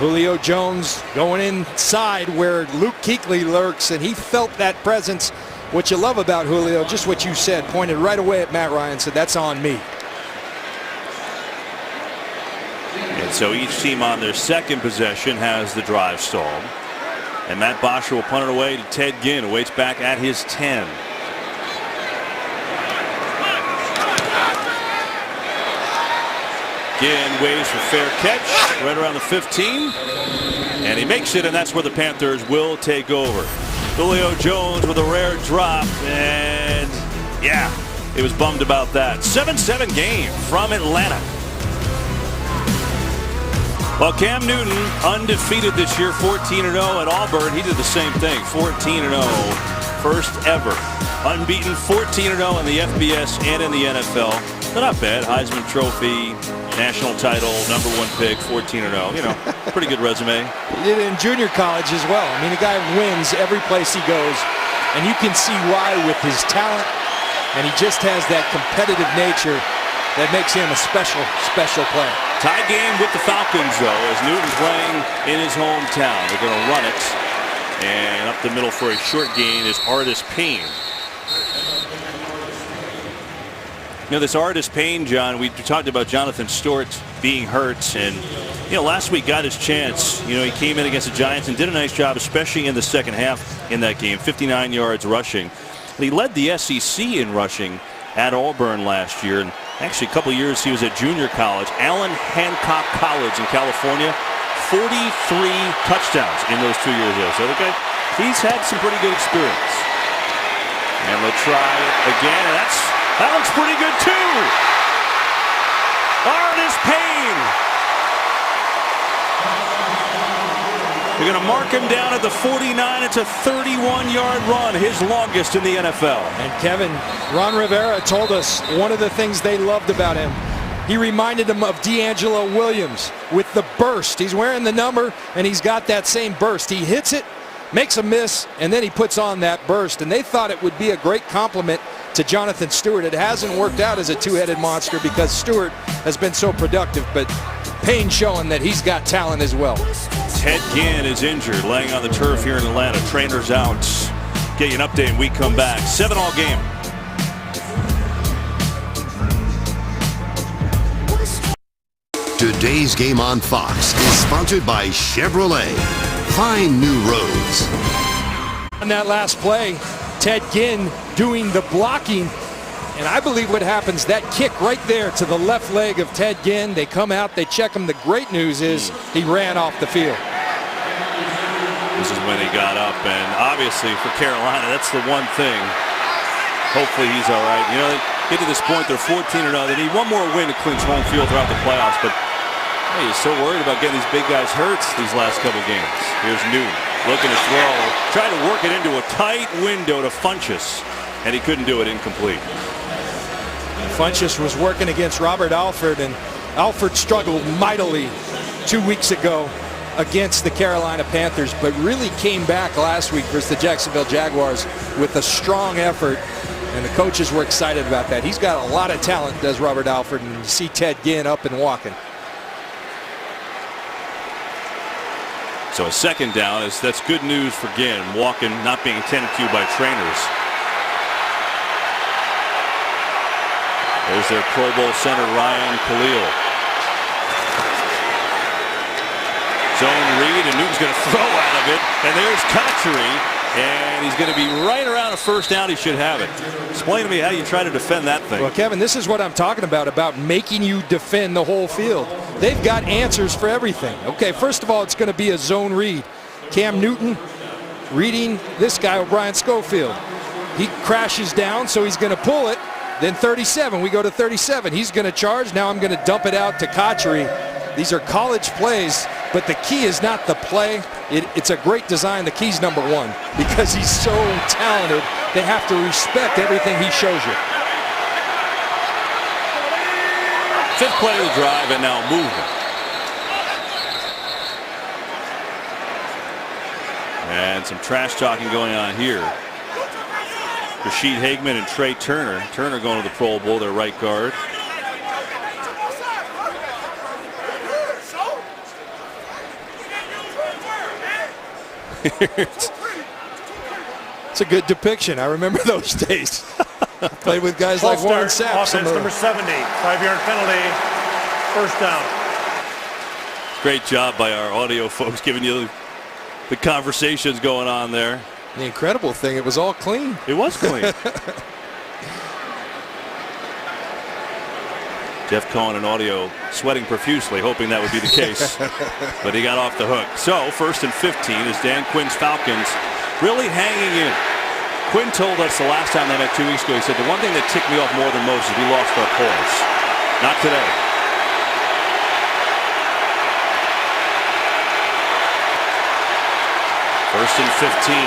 Julio Jones going inside where Luke Kuechly lurks, and he felt that presence. What you love about Julio, just what you said, pointed right away at Matt Ryan, said, that's on me. And so each team on their second possession has the drive stalled. And Matt Bosher will punt it away to Ted Ginn, who waits back at his 10. Ginn waves for fair catch right around the 15. And he makes it, and that's where the Panthers will take over. Julio Jones with a rare drop, and yeah, he was bummed about that. 7-7 game from Atlanta. Well, Cam Newton undefeated this year, 14-0 at Auburn. He did the same thing, 14-0, first ever. Unbeaten, 14-0 in the FBS and in the NFL. But not bad. Heisman Trophy, national title, number 1 pick, 14-0. You know, pretty good resume. He did it in junior college as well. I mean, the guy wins every place he goes, and you can see why with his talent, and he just has that competitive nature that makes him a special player. Tie game with the Falcons, though, as Newton playing in his hometown. They're going to run it, and up the middle for a short gain is Artis Payne. You know, this Artis Payne, John, we talked about Jonathan Stewart being hurt, and, you know, last week got his chance. You know, he came in against the Giants and did a nice job, especially in the second half in that game, 59 yards rushing. He led the SEC in rushing at Auburn last year, and actually a couple of years he was at junior college, Allen Hancock College in California, 43 touchdowns in those 2 years there. So the guy, he's had some pretty good experience. And they'll try it again, and that looks pretty good too. Artis Payne. They're going to mark him down at the 49. It's a 31-yard run, his longest in the NFL. And Kevin, Ron Rivera told us one of the things they loved about him. He reminded him of D'Angelo Williams with the burst. He's wearing the number, and he's got that same burst. He hits it, makes a miss, and then he puts on that burst. And they thought it would be a great compliment to Jonathan Stewart. It hasn't worked out as a two-headed monster because Stewart has been so productive, but Payne showing that he's got talent as well. Ted Ginn is injured, laying on the turf here in Atlanta. Trainer's out. Get you an update when we come back. 7-all game. Today's game on Fox is sponsored by Chevrolet. Find new roads. On that last play, Ted Ginn doing the blocking, and I believe what happens, that kick right there to the left leg of Ted Ginn, they come out, they check him. The great news is he ran off the field. This is when he got up, and obviously for Carolina, that's the one thing. Hopefully he's all right. You know, get to this point, they're 14-0. They need one more win to clinch home field throughout the playoffs, but hey, he's so worried about getting these big guys hurt these last couple games. Here's Newton looking to throw, trying to work it into a tight window to Funchess, and he couldn't do it. Incomplete. Funchess was working against Robert Alford, and Alford struggled mightily 2 weeks ago against the Carolina Panthers, but really came back last week versus the Jacksonville Jaguars with a strong effort, and the coaches were excited about that. He's got a lot of talent, does Robert Alford, and you see Ted Ginn up and walking. So a second down, that's good news for Ginn, walking, not being attended to by trainers. There's their Pro Bowl center, Ryan Khalil. Zone read, and Newton's going to throw out of it. And there's Kachary. And he's going to be right around a first down. He should have it. Explain to me how you try to defend that thing. Well, Kevin, this is what I'm talking about making you defend the whole field. They've got answers for everything. Okay, first of all, it's going to be a zone read. Cam Newton reading this guy, O'Brien Schofield. He crashes down, so he's going to pull it. Then 37, we go to 37. He's going to charge. Now I'm going to dump it out to Kachary. These are college plays, but the key is not the play. It's a great design. The key's number one, because he's so talented. They have to respect everything he shows you. Fifth play of the drive, and now movement. And some trash talking going on here. Rashid Hageman and Trey Turner. Turner going to the Pro Bowl, their right guard. It's a good depiction. I remember those days. Played with guys like Warren Sapp. Offense number 70, 5-yard penalty, first down. Great job by our audio folks giving you the conversations going on there. The incredible thing, it was all clean. It was clean. Jeff Cohen in audio sweating profusely, hoping that would be the case. But he got off the hook. So, 1st and 15 is Dan Quinn's Falcons really hanging in. Quinn told us the last time they met 2 weeks ago, he said, the one thing that ticked me off more than most is we lost our poise. Not today. First and 15.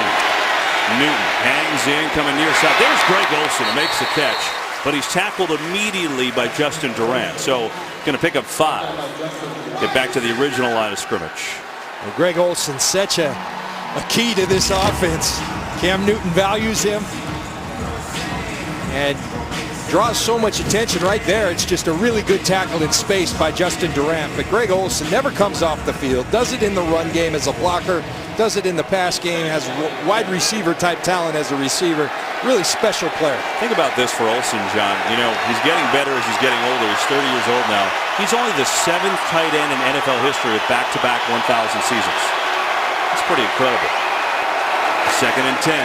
Newton hangs in, coming near side. There's Greg Olsen who makes the catch. But he's tackled immediately by Justin Durant. So going to pick up 5. Get back to the original line of scrimmage. Well, Greg Olsen, such a key to this offense. Cam Newton values him and draws so much attention right there. It's just a really good tackle in space by Justin Durant. But Greg Olsen never comes off the field. Does it in the run game as a blocker. Does it in the pass game. Has wide receiver type talent as a receiver. Really special player. Think about this for Olsen, John. You know, he's getting better as he's getting older. He's 30 years old now. He's only the 7th tight end in NFL history with back-to-back 1,000 seasons. That's pretty incredible. 2nd and 10.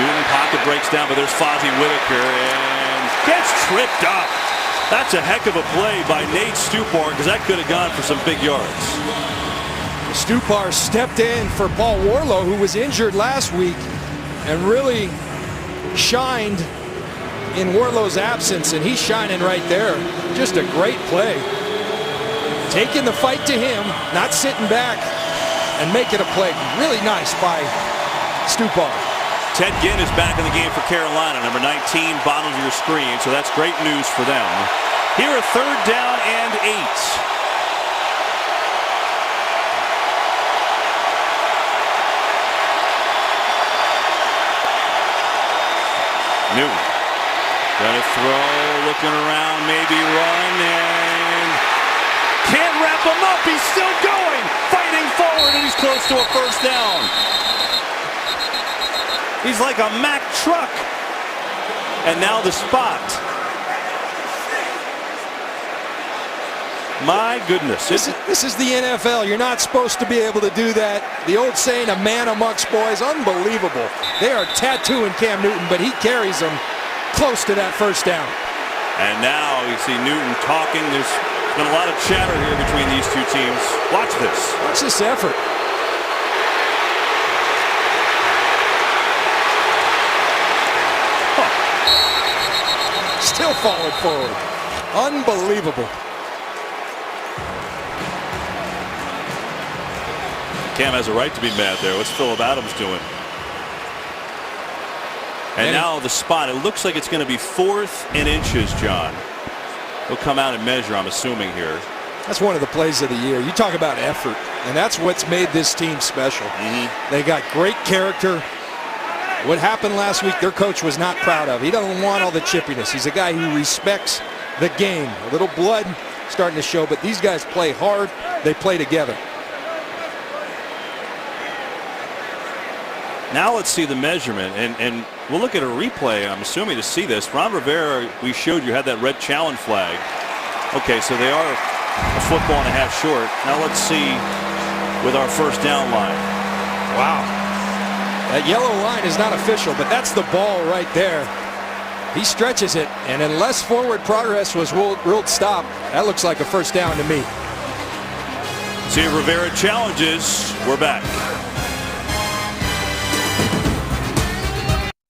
Newton pocket breaks down, but there's Fozzie Whitaker and gets tripped up. That's a heck of a play by Nate Stupar, because that could have gone for some big yards. Stupar stepped in for Paul Warlow, who was injured last week, and really shined in Warlow's absence, and he's shining right there. Just a great play. Taking the fight to him, not sitting back, and making a play. Really nice by Stupar. Ted Ginn is back in the game for Carolina, number 19, bottom of your screen, so that's great news for them. Here a 3rd down and 8. Newton gonna throw, looking around, maybe run, and can't wrap him up. He's still going, fighting forward, and he's close to a first down. He's like a Mack truck. And now the spot. My goodness. This is the NFL. You're not supposed to be able to do that. The old saying, a man amongst boys, unbelievable. They are tattooing Cam Newton, but he carries them close to that first down. And now you see Newton talking. There's been a lot of chatter here between these two teams. Watch this. Watch this effort. Still falling forward. Unbelievable. Cam has a right to be mad there. What's Phillip Adams doing? And now the spot. It looks like it's going to be 4th and inches, John. He'll come out and measure, I'm assuming, here. That's one of the plays of the year. You talk about effort, and that's what's made this team special. They got great character. What happened last week, their coach was not proud of. He doesn't want all the chippiness. He's a guy who respects the game. A little blood starting to show, but these guys play hard. They play together. Now let's see the measurement, and we'll look at a replay, I'm assuming, to see this. Ron Rivera, we showed you, had that red challenge flag. Okay, so they are a football and a half short. Now let's see with our first down line. Wow. That yellow line is not official, but that's the ball right there. He stretches it, and unless forward progress was ruled stop, that looks like a first down to me. See, Rivera challenges. We're back.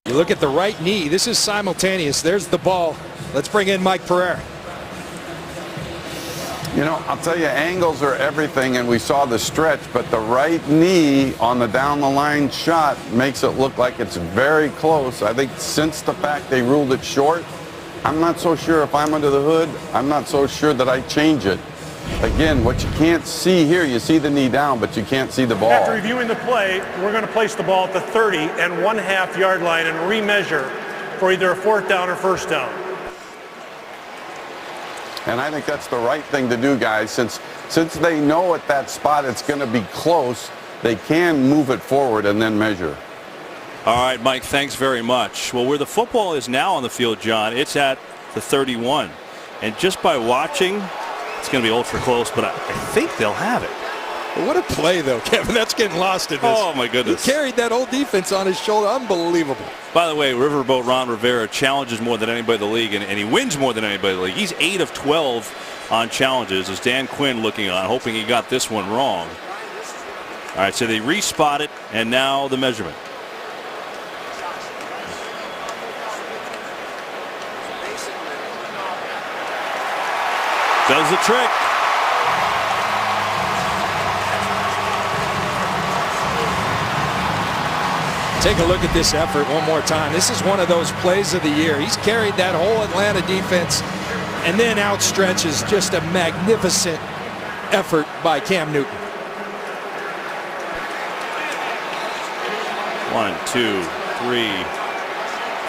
You look at the right knee. This is simultaneous. There's the ball. Let's bring in Mike Pereira. You know, I'll tell you, angles are everything, and we saw the stretch, but the right knee on the down-the-line shot makes it look like it's very close. I think since the fact they ruled it short, I'm not so sure if I'm under the hood. I'm not so sure that I change it. Again, what you can't see here, you see the knee down, but you can't see the ball. After reviewing the play, we're going to place the ball at the 30.5 yard line and remeasure for either a fourth down or first down. And I think that's the right thing to do, guys. Since they know at that spot it's going to be close, they can move it forward and then measure. All right, Mike, thanks very much. Well, where the football is now on the field, John, it's at the 31. And just by watching, it's going to be ultra close, but I think they'll have it. What a play, though, Kevin. That's getting lost in this. Oh, my goodness. He carried that whole defense on his shoulder. Unbelievable. By the way, Riverboat Ron Rivera challenges more than anybody in the league, and he wins more than anybody in the league. He's 8 of 12 on challenges, as Dan Quinn looking on, hoping he got this one wrong. All right, so they respot it, and now the measurement. Does the trick. Take a look at this effort one more time. This is one of those plays of the year. He's carried that whole Atlanta defense and then outstretches. Just a magnificent effort by Cam Newton. 1, 2, 3,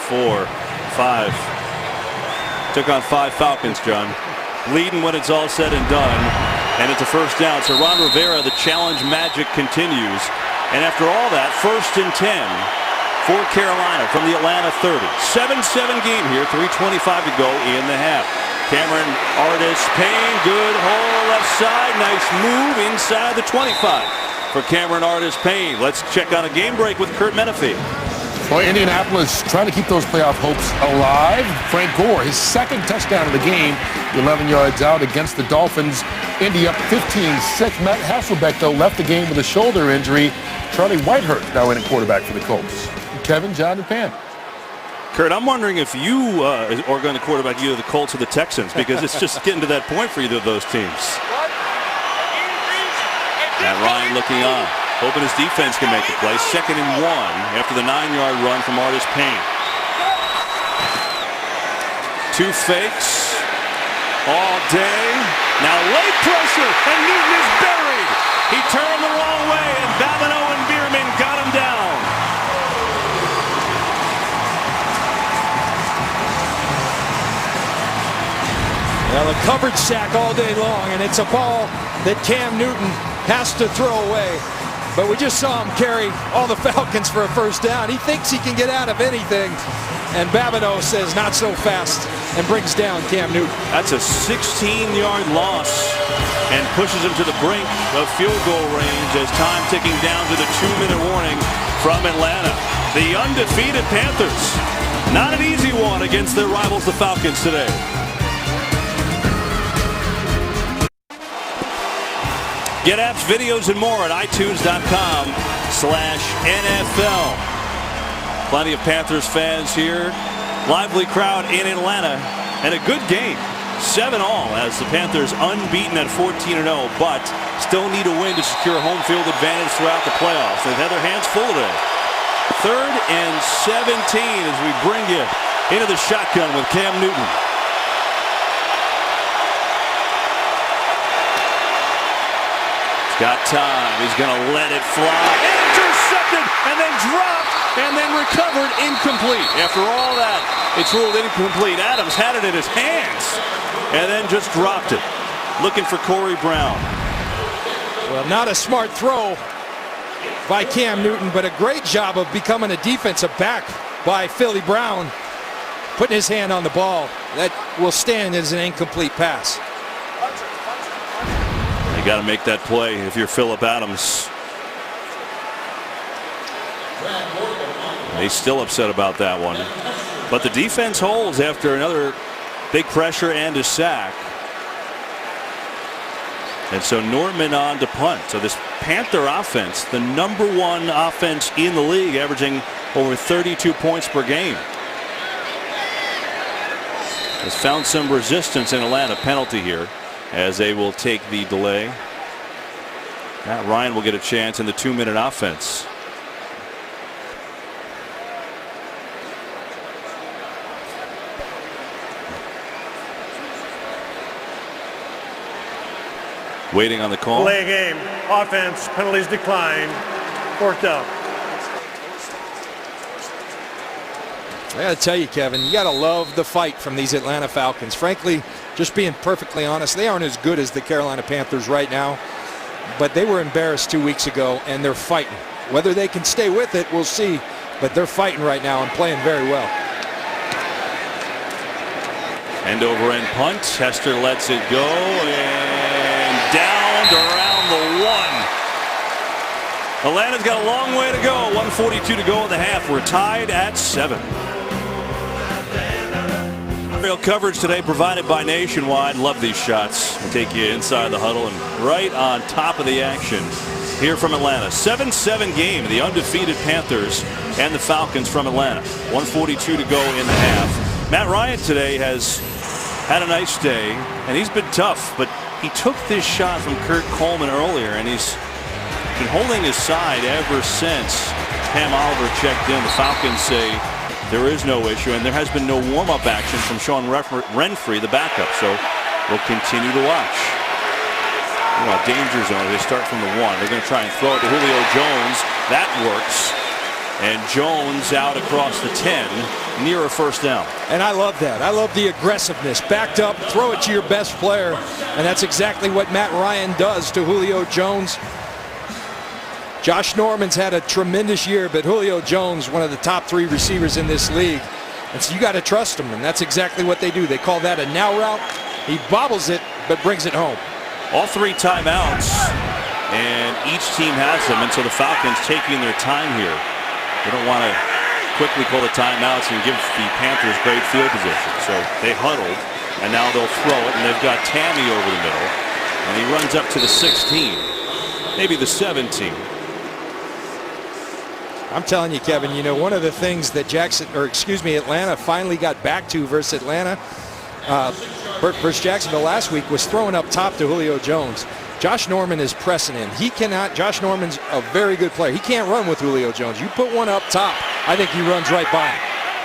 4, 5. Took on 5 Falcons, John. Leading when it's all said and done. And it's a first down. So Ron Rivera, the challenge magic continues. And after all that, 1st and 10 for Carolina from the Atlanta 30. 7-7 game here, 3:25 to go in the half. Cameron Artis-Payne, good hole left side. Nice move inside the 25 for Cameron Artis-Payne. Let's check on a game break with Kurt Menefee. Well, Indianapolis trying to keep those playoff hopes alive. Frank Gore, his second touchdown of the game, 11 yards out against the Dolphins. Indy up 15-6. Matt Hasselbeck, though, left the game with a shoulder injury. Charlie Whitehurst now in at quarterback for the Colts. Kevin, John, and Pam. Kurt, I'm wondering if you are going to quarterback either the Colts or the Texans, because it's just getting to that point for either of those teams. And Ryan looking on, hoping his defense can make the play. 2nd and 1 after the 9-yard run from Artis-Payne. 2 fakes all day. Now late pressure, and Newton is buried. He turned the wrong way, and Babineau and Bierman got him down. Well, a coverage sack all day long, and it's a ball that Cam Newton has to throw away. But we just saw him carry all the Falcons for a first down. He thinks he can get out of anything, and Babineau says not so fast and brings down Cam Newton. That's a 16-yard loss and pushes him to the brink of field goal range as time ticking down to the 2-minute warning from Atlanta. The undefeated Panthers, not an easy one against their rivals, the Falcons, today. Get apps, videos, and more at iTunes.com/NFL. Plenty of Panthers fans here. Lively crowd in Atlanta, and a good game. 7-all as the Panthers unbeaten at 14-0, but still need a win to secure home field advantage throughout the playoffs. They've had their hands full today. 3rd and 17 as we bring you into the shotgun with Cam Newton. Got time. He's going to let it fly. Intercepted and then dropped and then recovered incomplete. After all that, it's ruled incomplete. Adams had it in his hands and then just dropped it. Looking for Corey Brown. Well, not a smart throw by Cam Newton, but a great job of becoming a defensive back by Philly Brown, putting his hand on the ball. That will stand as an incomplete pass. You got to make that play if you're Phillip Adams. He's still upset about that one. But the defense holds after another big pressure and a sack. And so Norman on to punt. So this Panther offense, the #1 offense in the league, averaging over 32 points per game, has found some resistance in Atlanta. Penalty here as they will take the delay. Matt Ryan will get a chance in the 2-minute offense. Waiting on the call. Delay game. Offense. Penalties declined. 4th down. I got to tell you, Kevin, you got to love the fight from these Atlanta Falcons. Frankly, just being perfectly honest, they aren't as good as the Carolina Panthers right now, but they were embarrassed 2 weeks ago, and they're fighting. Whether they can stay with it, we'll see, but they're fighting right now and playing very well. End over end punt. Hester lets it go, and down around the 1. Atlanta's got a long way to go. 1:42 to go in the half. We're tied at 7. Real coverage today provided by Nationwide. Love these shots. We'll take you inside the huddle and right on top of the action here from Atlanta. 7-7 game. The undefeated Panthers and the Falcons from Atlanta. 1:42 to go in the half. Matt Ryan today has had a nice day, and he's been tough, but he took this shot from Kurt Coleman earlier, and he's been holding his side ever since Pam Oliver checked in. The Falcons say there is no issue, and there has been no warm-up action from Sean Renfrey, the backup, so we'll continue to watch. Danger zone. They start from the 1. They're going to try and throw it to Julio Jones. That works. And Jones out across the 10, near a 1st down. And I love that. I love the aggressiveness. Backed up, throw it to your best player. And that's exactly what Matt Ryan does to Julio Jones. Josh Norman's had a tremendous year, but Julio Jones, one of the top 3 receivers in this league. And so you got to trust him, and that's exactly what they do. They call that a now route. He bobbles it, but brings it home. All 3 timeouts, and each team has them, and so the Falcons taking their time here. They don't want to quickly pull the timeouts and give the Panthers great field position. So they huddled, and now they'll throw it, and they've got Tammy over the middle, and he runs up to the 16, maybe the 17. I'm telling you, Kevin, one of the things that Atlanta finally got back to versus Jacksonville last week was throwing up top to Julio Jones. Josh Norman is pressing him. Josh Norman's a very good player. He can't run with Julio Jones. You put one up top, I think he runs right by him.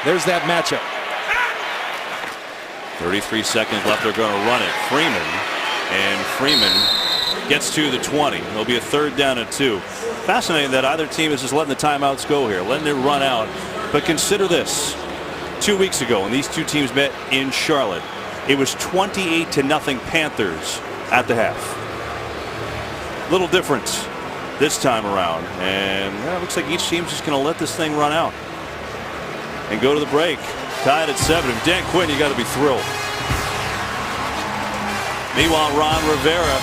There's that matchup. 33 seconds left. They're going to run it. Freeman gets to the 20. It'll be a 3rd down and 2. Fascinating that either team is just letting the timeouts go here, letting it run out. But consider this. 2 weeks ago, when these 2 teams met in Charlotte, it was 28-0 Panthers at the half. Little difference this time around, and it looks like each team's just going to let this thing run out and go to the break. Tied at 7. And Dan Quinn, you got to be thrilled. Meanwhile, Ron Rivera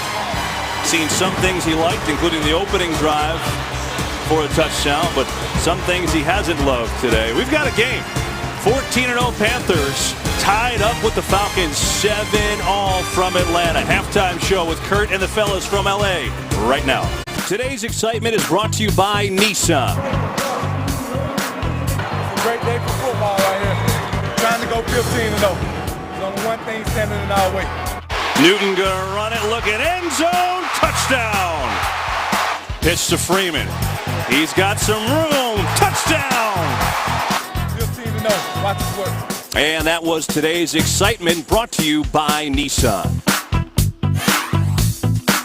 seen some things he liked, including the opening drive for a touchdown, but some things he hasn't loved today. We've got a game. 14-0 Panthers tied up with the Falcons 7-all from Atlanta. Halftime show with Kurt and the fellas from LA right now. Today's excitement is brought to you by Nissan. It's a great day for football right here. Trying to go 15-0. There's only one thing standing in our way. Newton gonna run it, look at end zone, touchdown. Pitch to Freeman. He's got some room, touchdown. 15-0, watch it work. And that was today's excitement brought to you by Nissan.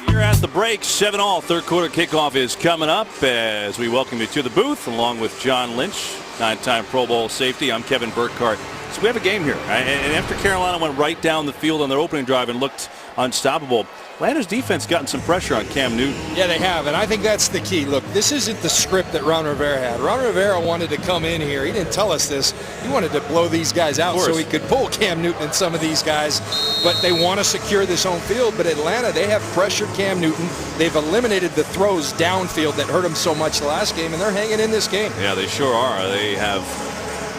Here at the break, 7-all, 3rd quarter kickoff is coming up as we welcome you to the booth along with John Lynch, 9-time Pro Bowl safety. I'm Kevin Burkhardt, we have a game here. And after Carolina went right down the field on their opening drive and looked unstoppable, Atlanta's defense gotten some pressure on Cam Newton. Yeah, they have, and I think that's the key. Look, this isn't the script that Ron Rivera had. Ron Rivera wanted to come in here. He didn't tell us this. He wanted to blow these guys out so he could pull Cam Newton and some of these guys. But they want to secure this home field. But Atlanta, they have pressured Cam Newton. They've eliminated the throws downfield that hurt him so much the last game, and they're hanging in this game. Yeah, they sure are. They have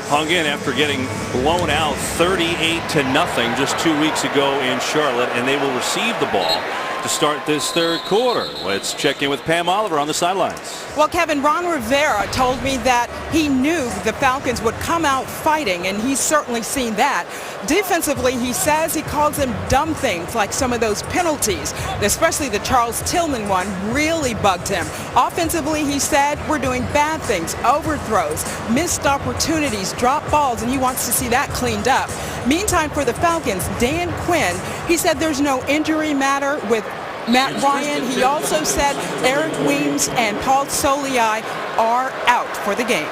hung in after getting blown out 38-0 just 2 weeks ago in Charlotte, and they will receive the ball to start this third quarter. Let's check in with Pam Oliver on the sidelines. Well, Kevin, Ron Rivera told me that he knew the Falcons would come out fighting, and he's certainly seen that. Defensively, he says he calls them dumb things, like some of those penalties, especially the Charles Tillman one really bugged him. Offensively, he said, we're doing bad things, overthrows, missed opportunities, drop balls, and he wants to see that cleaned up. Meantime, for the Falcons, Dan Quinn, he said there's no injury matter with Matt Ryan. He also said Eric Weems and Paul Soliai are out for the game.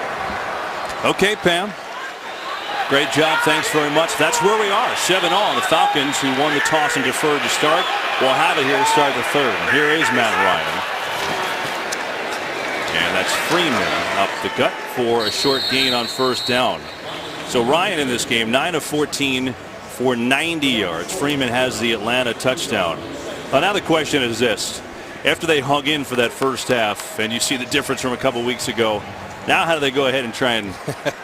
Okay, Pam. Great job. Thanks very much. That's where we are. 7-0. The Falcons, who won the toss and deferred to start, will have it here to start the third. Here is Matt Ryan. And that's Freeman up the gut for a short gain on first down. So Ryan in this game, 9 of 14 for 90 yards. Freeman has the Atlanta touchdown. Well, now the question is this. After they hung in for that first half, and you see the difference from a couple weeks ago, now how do they go ahead and try and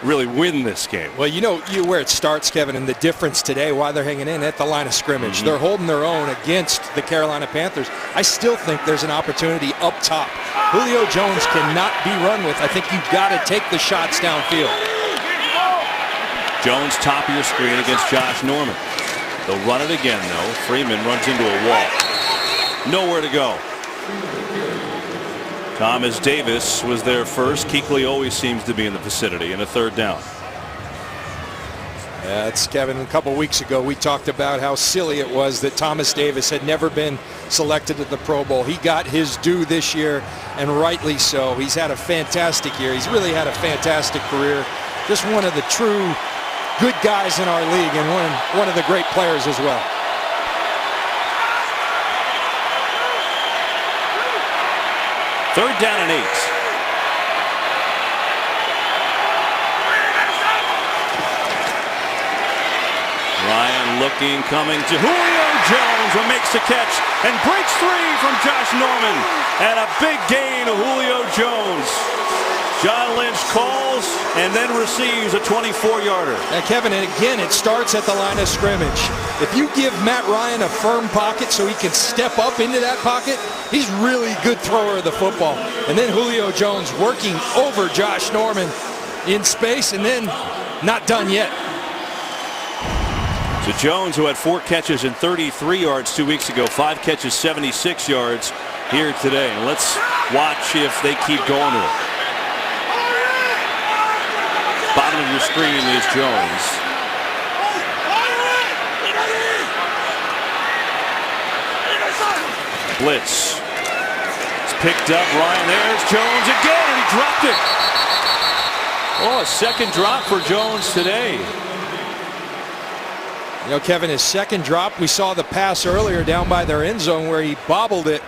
really win this game? Well, you know where it starts, Kevin, and the difference today, why they're hanging in at the line of scrimmage. They're holding their own against the Carolina Panthers. I still think there's an opportunity up top. Julio Jones cannot be run with. I think you've got to take the shots downfield. Jones top of your screen against Josh Norman. They'll run it again, though. Freeman runs into a wall. Nowhere to go. Thomas Davis was there first. Kuechly always seems to be in the vicinity in a third down. That's Kevin. A couple weeks ago, we talked about how silly it was that Thomas Davis had never been selected at the Pro Bowl. He got his due this year, and rightly so. He's had a fantastic year. He's really had a fantastic career. Just one of the true good guys in our league, and one of the great players as well. Third down and 8. Ryan looking, coming to Julio Jones, who makes the catch and breaks free from Josh Norman. And a big gain of Julio Jones. John Lynch calls and then receives a 24-yarder. And Kevin, and again, it starts at the line of scrimmage. If you give Matt Ryan a firm pocket so he can step up into that pocket, he's really good thrower of the football. And then Julio Jones working over Josh Norman in space, and then not done yet. So Jones, who had 4 catches and 33 yards 2 weeks ago, 5 catches, 76 yards here today. And let's watch if they keep going with it. Bottom of your screen is Jones. Blitz. It's picked up. Ryan, there's Jones again, and he dropped it. Oh, a second drop for Jones today. You know, Kevin, his second drop, we saw the pass earlier down by their end zone where he bobbled it.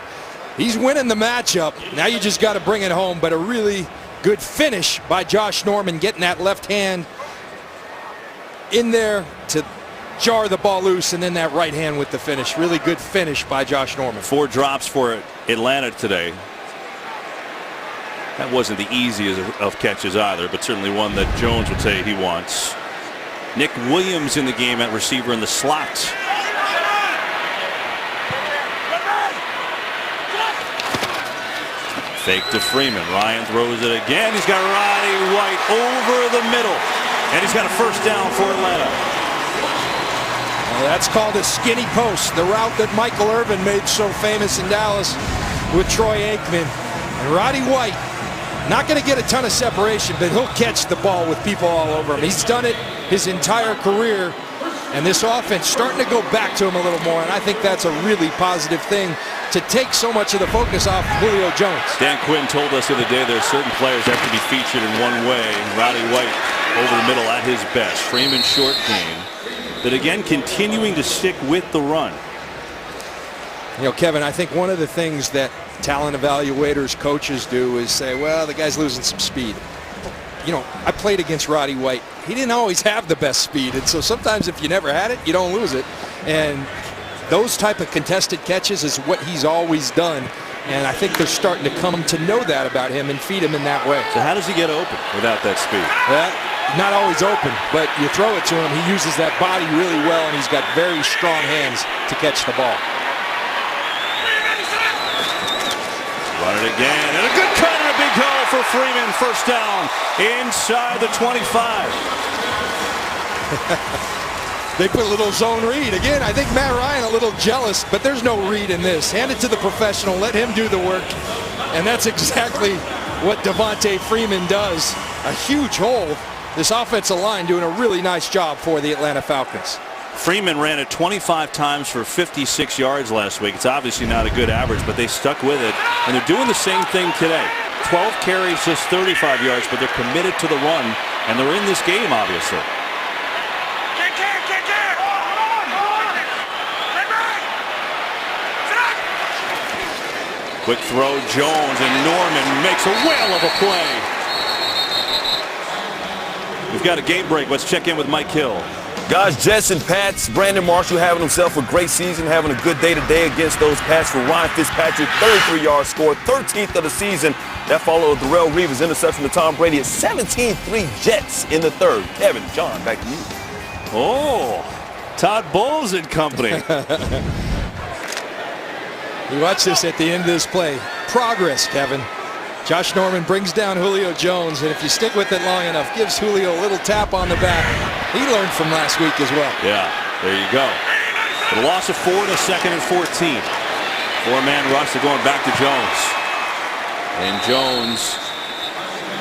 He's winning the matchup. Now you just got to bring it home, but a really good finish by Josh Norman, getting that left hand in there to jar the ball loose, and then that right hand with the finish. Really good finish by Josh Norman. 4 drops for Atlanta today. That wasn't the easiest of catches either, but certainly one that Jones would say he wants. Nick Williams in the game at receiver in the slot. Fake to Freeman. Ryan throws it again. He's got Roddy White over the middle. And he's got a first down for Atlanta. Well, that's called a skinny post. The route that Michael Irvin made so famous in Dallas with Troy Aikman. And Roddy White, not going to get a ton of separation, but he'll catch the ball with people all over him. He's done it his entire career. And this offense starting to go back to him a little more. And I think that's a really positive thing to take so much of the focus off Julio Jones. Dan Quinn told us the other day there's certain players that have to be featured in one way. Roddy White over the middle at his best. Freeman's short game. But again, continuing to stick with the run. You know, Kevin, I think one of the things that talent evaluators, coaches do is say, well, the guy's losing some speed. You know, I played against Roddy White. He didn't always have the best speed, and so sometimes if you never had it, you don't lose it. And those type of contested catches is what he's always done, and I think they're starting to come to know that about him and feed him in that way. So how does he get open without that speed? Not always open, but you throw it to him, he uses that body really well, and he's got very strong hands to catch the ball. Run it again, and a good cut and a big hole for Freeman. First down inside the 25. They put a little zone read. Again, I think Matt Ryan a little jealous, but there's no read in this. Hand it to the professional, let him do the work. And that's exactly what Devontae Freeman does. A huge hole. This offensive line doing a really nice job for the Atlanta Falcons. Freeman ran it 25 times for 56 yards last week. It's obviously not a good average, but they stuck with it. And they're doing the same thing today. 12 carries, just 35 yards, but they're committed to the run, and they're in this game, obviously. Quick throw, Jones, and Norman makes a whale of a play. We've got a game break. Let's check in with Mike Hill. Guys, Jets and Pats, Brandon Marshall having himself a great season, having a good day today against those Pats. For Ryan Fitzpatrick, 33-yard score, 13th of the season. That followed Darrelle Reeves' interception to Tom Brady at 17-3 Jets in the third. Kevin, John, back to you. Oh, Todd Bowles and company. You watch this at the end of this play. Progress, Kevin. Josh Norman brings down Julio Jones, and if you stick with it long enough, gives Julio a little tap on the back. He learned from last week as well. Yeah, there you go. But a loss of 4 to 2nd and 14. Four-man rush, they're going back to Jones. And Jones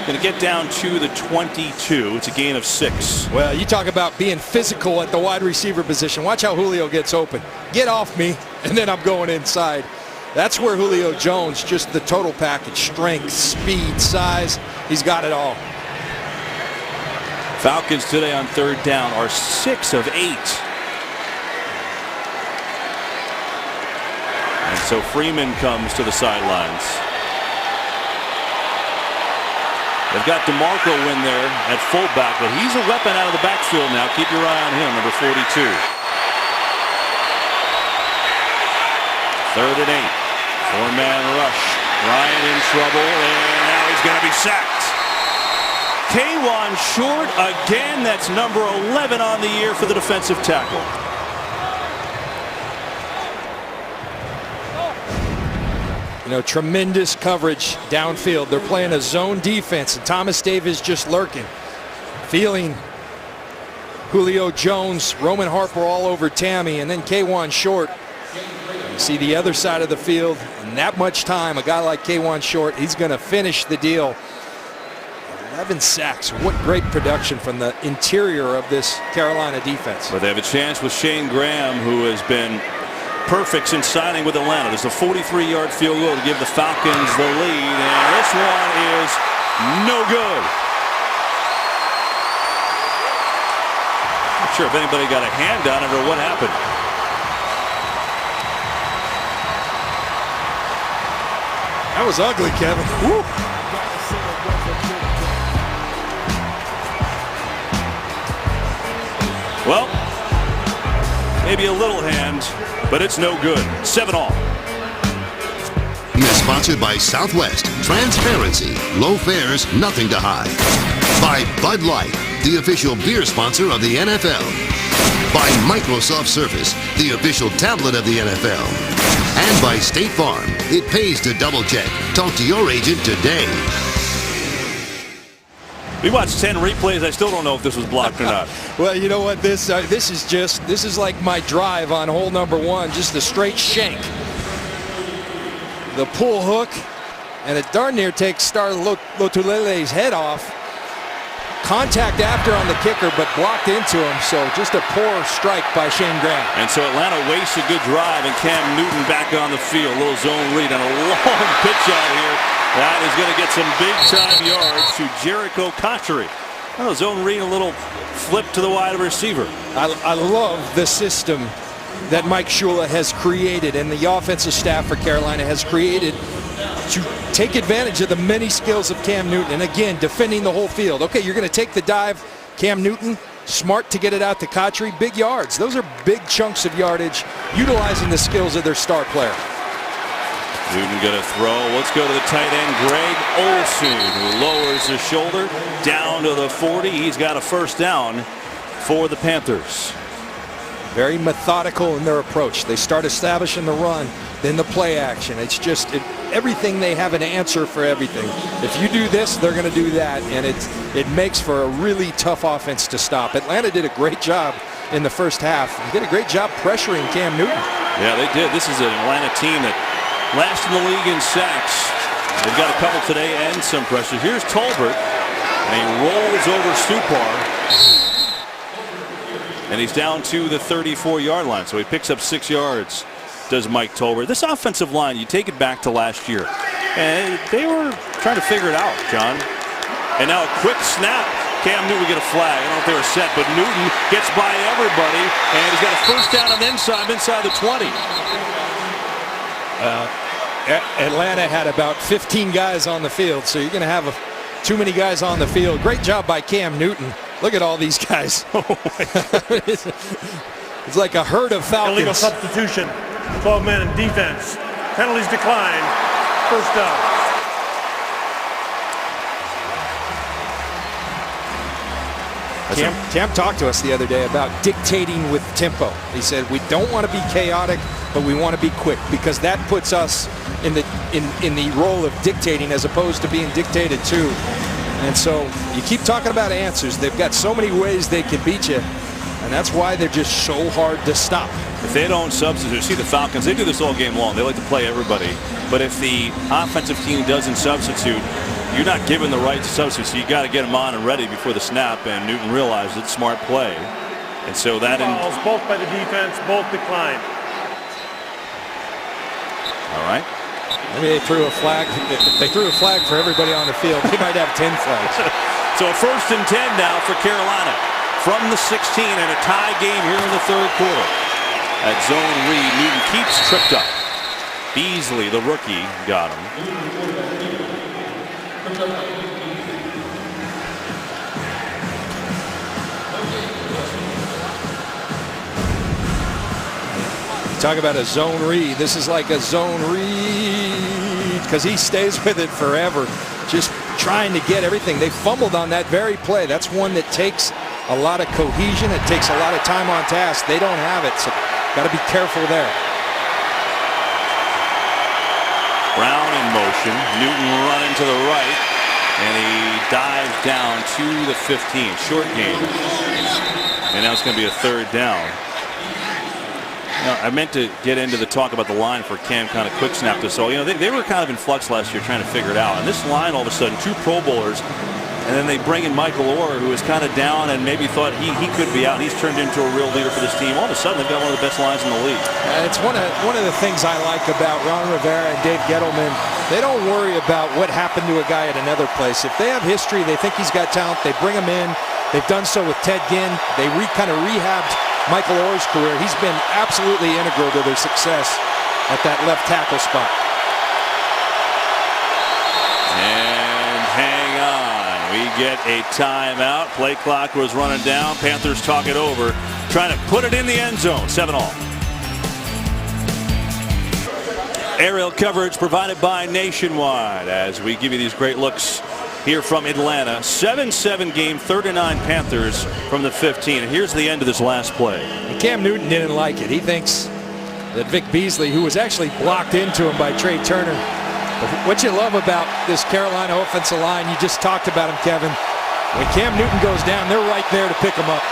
going to get down to the 22. It's a gain of 6. Well, you talk about being physical at the wide receiver position. Watch how Julio gets open. Get off me, and then I'm going inside. That's where Julio Jones, just the total package, strength, speed, size, he's got it all. Falcons today on third down are 6 of 8. And so Freeman comes to the sidelines. They've got DeMarco in there at fullback, but he's a weapon out of the backfield now. Keep your eye on him, number 42. 3rd and 8. Four-man rush. Ryan in trouble, and now he's going to be sacked. K'Wan Short again. That's number 11 on the year for the defensive tackle. You know, tremendous coverage downfield. They're playing a zone defense, and Thomas Davis just lurking. Feeling Julio Jones, Roman Harper all over Tammy, and then K'Wan Short. You see the other side of the field, and that much time, a guy like K'Wan Short, he's going to finish the deal. 11 sacks. What great production from the interior of this Carolina defense. But they have a chance with Shane Graham, who has been perfect since signing with Atlanta. There's a 43-yard field goal to give the Falcons the lead, and this one is no good. Not sure if anybody got a hand on it or what happened. That was ugly, Kevin. Woo. Well, maybe a little hand, but it's no good. 7-all. Is sponsored by Southwest. Transparency, low fares, nothing to hide. By Bud Light, the official beer sponsor of the NFL. By Microsoft Surface, the official tablet of the NFL. And by State Farm. It pays to double check. Talk to your agent today. We watched 10 replays. I still don't know if this was blocked or not. Well, you know what? This is like my drive on hole number 1. Just a straight shank. The pull hook, and it darn near takes Star Lotulelei's head off. Contact after on the kicker, but blocked into him. So just a poor strike by Shane Graham. And so Atlanta wastes a good drive, and Cam Newton back on the field. A little zone read and a long pitch out here. That is going to get some big-time yards to Jericho Cotchery. Oh, zone read, a little flip to the wide receiver. I love the system that Mike Shula has created and the offensive staff for Carolina has created to take advantage of the many skills of Cam Newton. And again, defending the whole field. Okay, you're going to take the dive. Cam Newton, smart to get it out to Kotri. Big yards. Those are big chunks of yardage, utilizing the skills of their star player. Newton going to throw. Let's go to the tight end, Greg Olsen, who lowers his shoulder down to the 40. He's got a first down for the Panthers. Very methodical in their approach. They start establishing the run, then the play action. It's just everything. They have an answer for everything. If you do this, they're going to do that, and it makes for a really tough offense to stop. Atlanta did a great job in the first half. They did a great job pressuring Cam Newton. Yeah, they did. This is an Atlanta team that last in the league in sacks. They've got a couple today and some pressure. Here's Tolbert, and he rolls over Stupar. And he's down to the 34-yard line, so he picks up 6 yards, does Mike Tolbert. This offensive line, you take it back to last year, and they were trying to figure it out, John. And now a quick snap. Cam Newton will get a flag. I don't know if they were set, but Newton gets by everybody, and he's got a first down on the inside the 20. Atlanta had about 15 guys on the field, so you're going to have too many guys on the field. Great job by Cam Newton. Look at all these guys. Oh my God. It's like a herd of Falcons. Illegal substitution. 12 men in defense. Penalties declined. First down. Cam talked to us the other day about dictating with tempo. He said we don't want to be chaotic, but we want to be quick, because that puts us in the role of dictating as opposed to being dictated to. And so you keep talking about answers. They've got so many ways they can beat you, and that's why they're just so hard to stop. If they don't substitute, see the Falcons, they do this all game long. They like to play everybody. But if the offensive team doesn't substitute, you're not given the right to substitute, so you got to get them on and ready before the snap, and Newton realized it's smart play. And so that Fouls, both by the defense, both declined. All right. Maybe they threw a flag. If they threw a flag for everybody on the field, they might have 10 flags. So a 1st and 10 now for Carolina from the 16, and a tie game here in the third quarter. At zone read, Newton keeps tripped up. Beasley, the rookie, got him. Talk about a zone read. This is like a zone read because he stays with it forever, just trying to get everything. They fumbled on that very play. That's one that takes a lot of cohesion. It takes a lot of time on task. They don't have it, so got to be careful there. Brown in motion. Newton running to the right, and he dives down to the 15. Short game. And now it's going to be a 3rd down. Now, I meant to get into the talk about the line for Cam, kind of quick snap this. So, they were kind of in flux last year trying to figure it out. And this line, all of a sudden, 2 Pro Bowlers, and then they bring in Michael Orr, who was kind of down and maybe thought he could be out. And he's turned into a real leader for this team. All of a sudden, they've got one of the best lines in the league. It's one of the things I like about Ron Rivera and Dave Gettleman. They don't worry about what happened to a guy at another place. If they have history, they think he's got talent, they bring him in. They've done so with Ted Ginn. They kind of rehabbed Michael Orr's career. He's been absolutely integral to their success at that left tackle spot. And hang on. We get a timeout. Play clock was running down. Panthers talk it over, trying to put it in the end zone. 7-all. Aerial coverage provided by Nationwide as we give you these great looks here from Atlanta. 7-7 game, 39 Panthers from the 15. And here's the end of this last play. And Cam Newton didn't like it. He thinks that Vic Beasley, who was actually blocked into him by Trey Turner. But what you love about this Carolina offensive line, you just talked about him, Kevin. When Cam Newton goes down, they're right there to pick him up.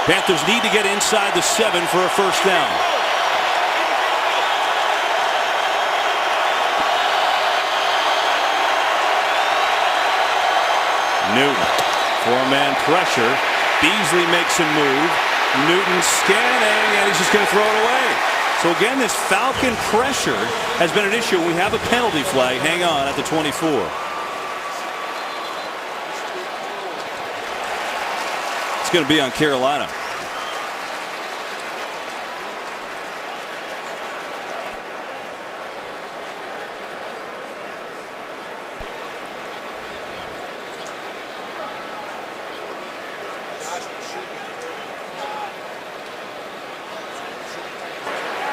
Panthers need to get inside the 7 for a first down. Newton, 4-man pressure. Beasley makes a move. Newton scanning, and he's just going to throw it away. So again, this Falcon pressure has been an issue. We have a penalty flag. Hang on at the 24. going to be on Carolina.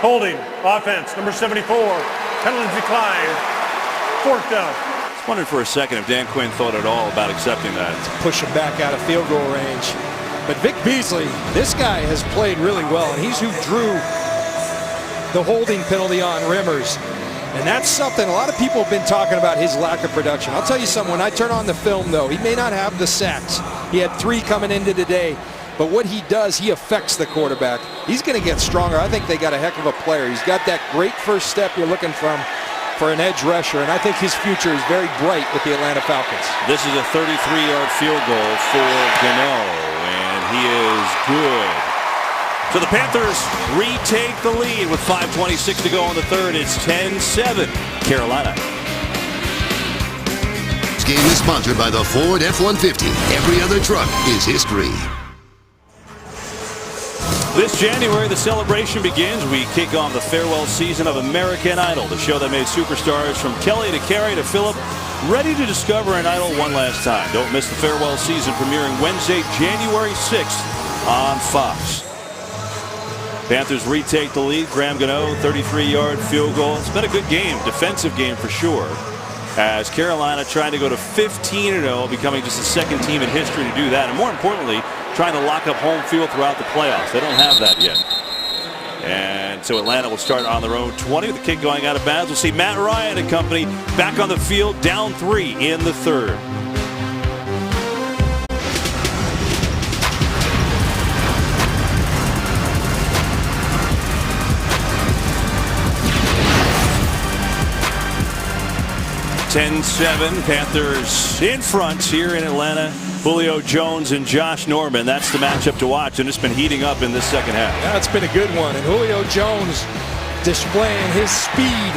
Holding, offense, number 74. Penalty declined. Fourth down. I was wondering for a second if Dan Quinn thought at all about accepting that. Push him back out of field goal range. But Vic Beasley, this guy has played really well, and he's who drew the holding penalty on Rimmers. And that's something a lot of people have been talking about, his lack of production. I'll tell you something, when I turn on the film, though, he may not have the sacks. He had 3 coming into today. But what he does, he affects the quarterback. He's going to get stronger. I think they got a heck of a player. He's got that great first step you're looking for an edge rusher, and I think his future is very bright with the Atlanta Falcons. This is a 33-yard field goal for Gano, and he is good. So the Panthers retake the lead with 5:26 to go in the third. It's 10-7, Carolina. This game is sponsored by the Ford F-150. Every other truck is history. This January, the celebration begins. We kick off the farewell season of American Idol, the show that made superstars from Kelly to Carrie to Phillip ready to discover an idol one last time. Don't miss the farewell season premiering Wednesday, January 6th on Fox. Panthers retake the lead. Graham Gano, 33-yard field goal. It's been a good game, defensive game for sure, as Carolina trying to go to 15-0, becoming just the second team in history to do that, and more importantly, trying to lock up home field throughout the playoffs. They don't have that yet. And so Atlanta will start on their own 20 with the kick going out of bounds. We'll see Matt Ryan and company back on the field, down 3 in the third. (10-7) Panthers in front here in Atlanta. Julio Jones and Josh Norman. That's the matchup to watch, and it's been heating up in this second half. Yeah, it's been a good one, and Julio Jones displaying his speed,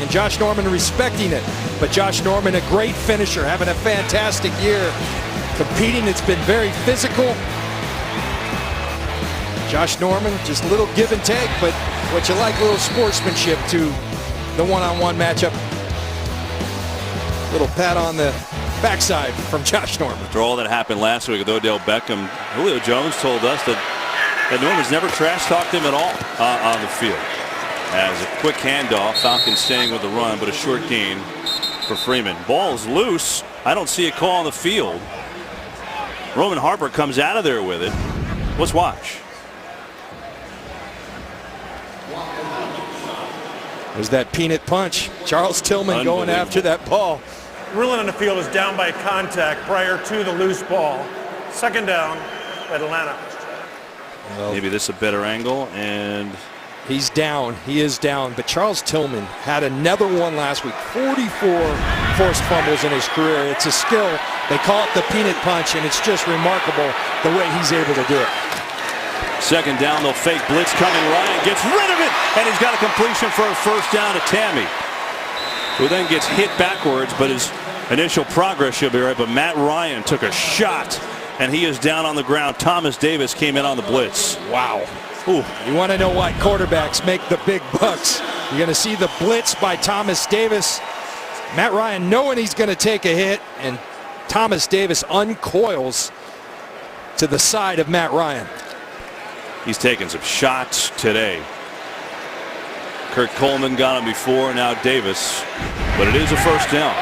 and Josh Norman respecting it. But Josh Norman, a great finisher, having a fantastic year. Competing, it's been very physical. Josh Norman, just a little give and take, but what you like, a little sportsmanship to the one-on-one matchup. Little pat on the backside from Josh Norman. After all that happened last week with Odell Beckham, Julio Jones told us that Norman's never trash-talked him at all on the field. As a quick handoff, Falcons staying with the run, but a short gain for Freeman. Ball's loose. I don't see a call on the field. Roman Harper comes out of there with it. Let's watch. There's that peanut punch. Charles Tillman going after that ball. Ruling on the field is down by contact prior to the loose ball. Second down at Atlanta. Well, maybe this is a better angle, and he's down. He is down. But Charles Tillman had another one last week. 44 forced fumbles in his career. It's a skill. They call it the peanut punch, and it's just remarkable the way he's able to do it. Second down, they'll fake blitz coming. Ryan gets rid of it, and he's got a completion for a first down to Tammy, who then gets hit backwards, but his initial progress should be right. But Matt Ryan took a shot, and he is down on the ground. Thomas Davis came in on the blitz. Wow. Ooh. You want to know why quarterbacks make the big bucks. You're going to see the blitz by Thomas Davis. Matt Ryan knowing he's going to take a hit, and Thomas Davis uncoils to the side of Matt Ryan. He's taken some shots today. Kurt Coleman got him before, now Davis. But it is a first down.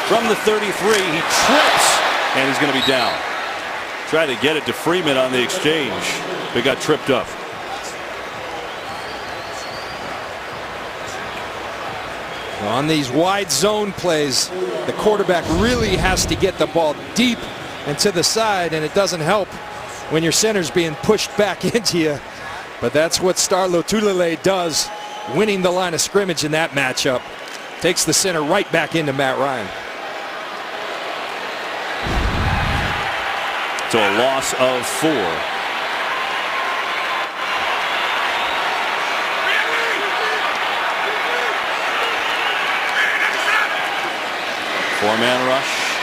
From the 33, he trips, and he's going to be down. Tried to get it to Freeman on the exchange, but got tripped up. On these wide zone plays, the quarterback really has to get the ball deep and to the side, and it doesn't help when your center's being pushed back into you. But that's what Star Lotulelei does, winning the line of scrimmage in that matchup. Takes the center right back into Matt Ryan. So a loss of 4. Four-man rush.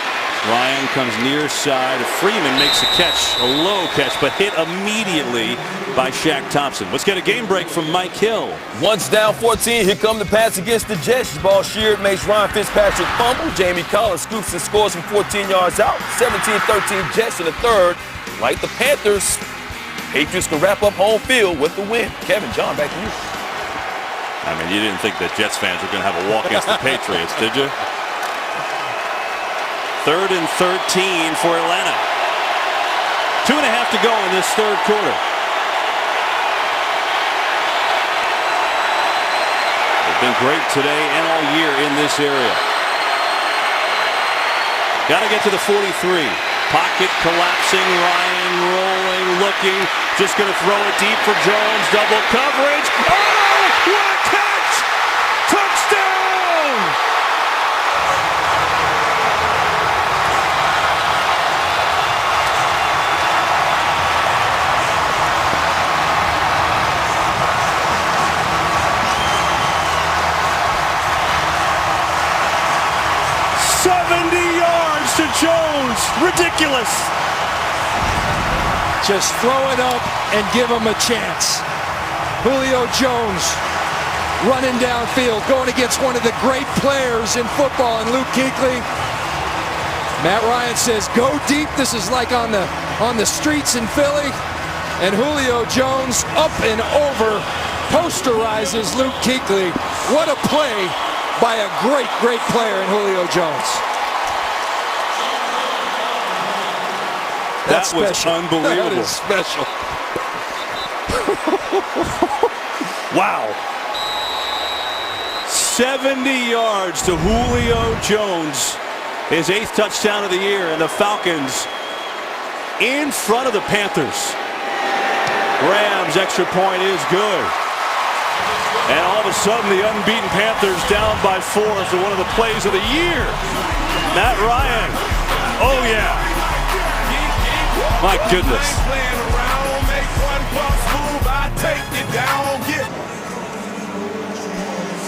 Ryan comes near side. Freeman makes a catch, a low catch, but hit immediately by Shaq Thompson. Let's get a game break from Mike Hill. Once down 14, here come the pass against the Jets. The ball sheared, makes Ryan Fitzpatrick fumble. Jamie Collins scoops and scores from 14 yards out. 17-13 Jets in the third. Like the Panthers, Patriots can wrap up home field with the win. Kevin, John, back to you. I mean, you didn't think that Jets fans were going to have a walk against the Patriots, did you? 3rd and 13 for Atlanta. 2.5 to go in this third quarter. They've been great today and all year in this area. Got to get to the 43. Pocket collapsing. Ryan rolling, looking. Just going to throw it deep for Jones. Double coverage. Oh, what a catch! Touchdown! To Jones. Ridiculous. Just throw it up and give him a chance. Julio Jones running downfield, going against one of the great players in football, and Luke Kuechly. Matt Ryan says, go deep. This is like on the streets in Philly. And Julio Jones up and over posterizes Luke Kuechly. What a play by a great, great player in Julio Jones. That was unbelievable. That is special. Wow. 70 yards to Julio Jones. His 8th touchdown of the year, and the Falcons in front of the Panthers. Graham's extra point is good. And all of a sudden, the unbeaten Panthers down by 4 to one of the plays of the year. Matt Ryan. Oh, yeah. My goodness.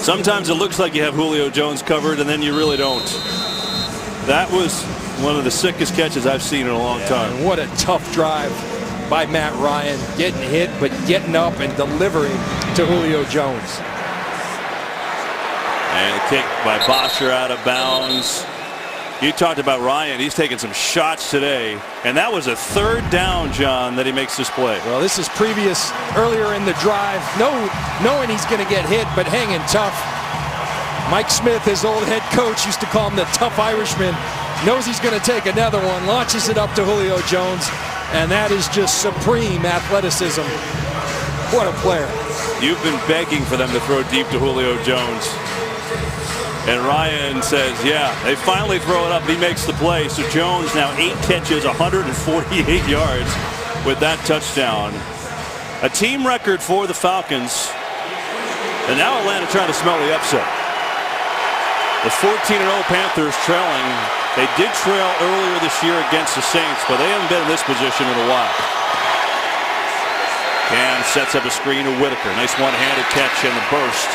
Sometimes it looks like you have Julio Jones covered, and then you really don't. That was one of the sickest catches I've seen in a long time. And what a tough drive by Matt Ryan. Getting hit, but getting up and delivering to Julio Jones. And a kick by Bosher out of bounds. You talked about Ryan. He's taking some shots today. And that was a 3rd down, John, that he makes this play. Well, this is previous earlier in the drive. Knowing he's going to get hit, but hanging tough. Mike Smith, his old head coach, used to call him the tough Irishman. Knows he's going to take another one. Launches it up to Julio Jones. And that is just supreme athleticism. What a player. You've been begging for them to throw deep to Julio Jones. And Ryan says, yeah, they finally throw it up. He makes the play. So Jones now 8 catches, 148 yards with that touchdown. A team record for the Falcons. And now Atlanta trying to smell the upset. The 14-0 Panthers trailing. They did trail earlier this year against the Saints, but they haven't been in this position in a while. Cam sets up a screen to Whitaker. Nice one-handed catch in the burst.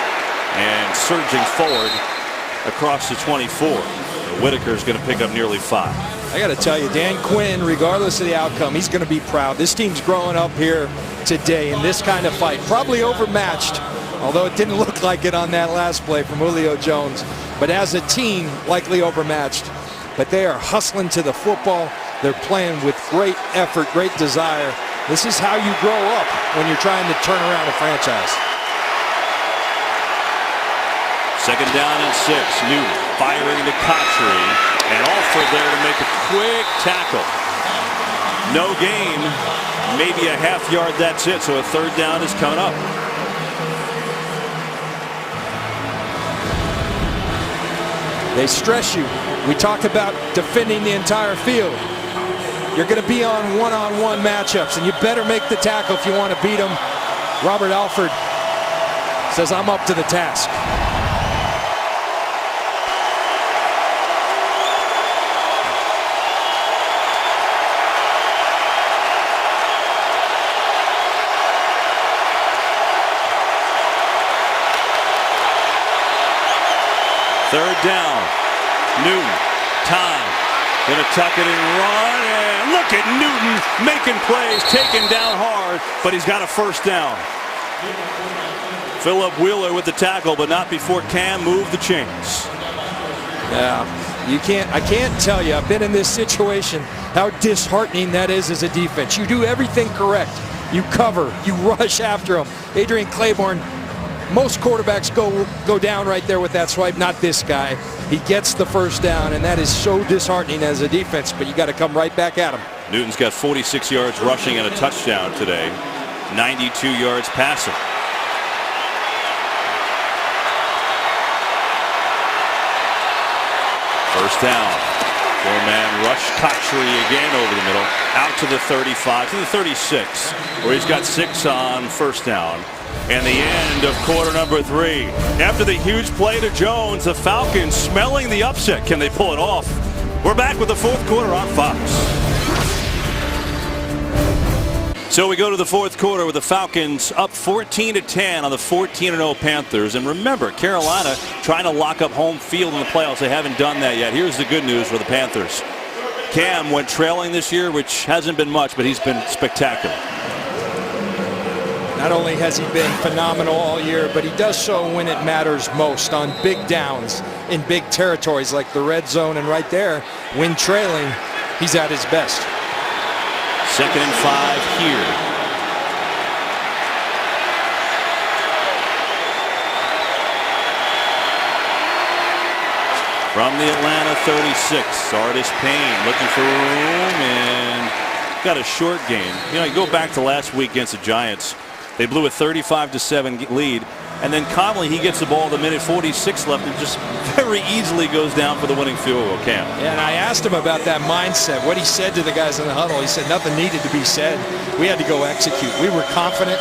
And surging forward across the 24. Whitaker's going to pick up nearly 5. I got to tell you, Dan Quinn, regardless of the outcome, he's going to be proud. This team's growing up here today in this kind of fight. Probably overmatched, although it didn't look like it on that last play from Julio Jones. But as a team, likely overmatched. But they are hustling to the football. They're playing with great effort, great desire. This is how you grow up when you're trying to turn around a franchise. 2nd down and 6. Newton firing to Cotchery, and Alford there to make a quick tackle. No gain, maybe a half yard, that's it. So a 3rd down is coming up. They stress you. We talk about defending the entire field. You're going to be on one-on-one matchups, and you better make the tackle if you want to beat them. Robert Alford says, I'm up to the task. Third down. Newton time. Gonna tuck it and run, and look at Newton making plays, taken down hard, but he's got a first down. Philip Wheeler with the tackle, but not before Cam moved the chains. Yeah, I can't tell you, I've been in this situation, how disheartening that is as a defense. You do everything correct. You cover, you rush after him. Adrian Claiborne, most quarterbacks go down right there with that swipe, not this guy. He gets the first down, and that is so disheartening as a defense, but you got to come right back at him. Newton's got 46 yards rushing and a touchdown today, 92 yards passing. First down. Four-man rush. Kotchery again over the middle. Out to the 35, to the 36, where he's got 6 on first down. And the end of quarter number 3. After the huge play to Jones, the Falcons smelling the upset. Can they pull it off? We're back with the fourth quarter on Fox. So we go to the fourth quarter with the Falcons up 14-10 on the 14-0 Panthers. And remember, Carolina trying to lock up home field in the playoffs. They haven't done that yet. Here's the good news for the Panthers. Cam went trailing this year, which hasn't been much, but he's been spectacular. Not only has he been phenomenal all year, but he does so when it matters most, on big downs in big territories like the red zone, and right there, when trailing, he's at his best. 2nd and 5 here. From the Atlanta 36, Artis Payne looking for room and got a short gain. You know, you go back to last week against the Giants. They blew a 35-7 lead. And then Conley, he gets the ball with 1:46 left and just very easily goes down for the winning field goal. Cam. Yeah, and I asked him about that mindset, what he said to the guys in the huddle. He said nothing needed to be said. We had to go execute. We were confident.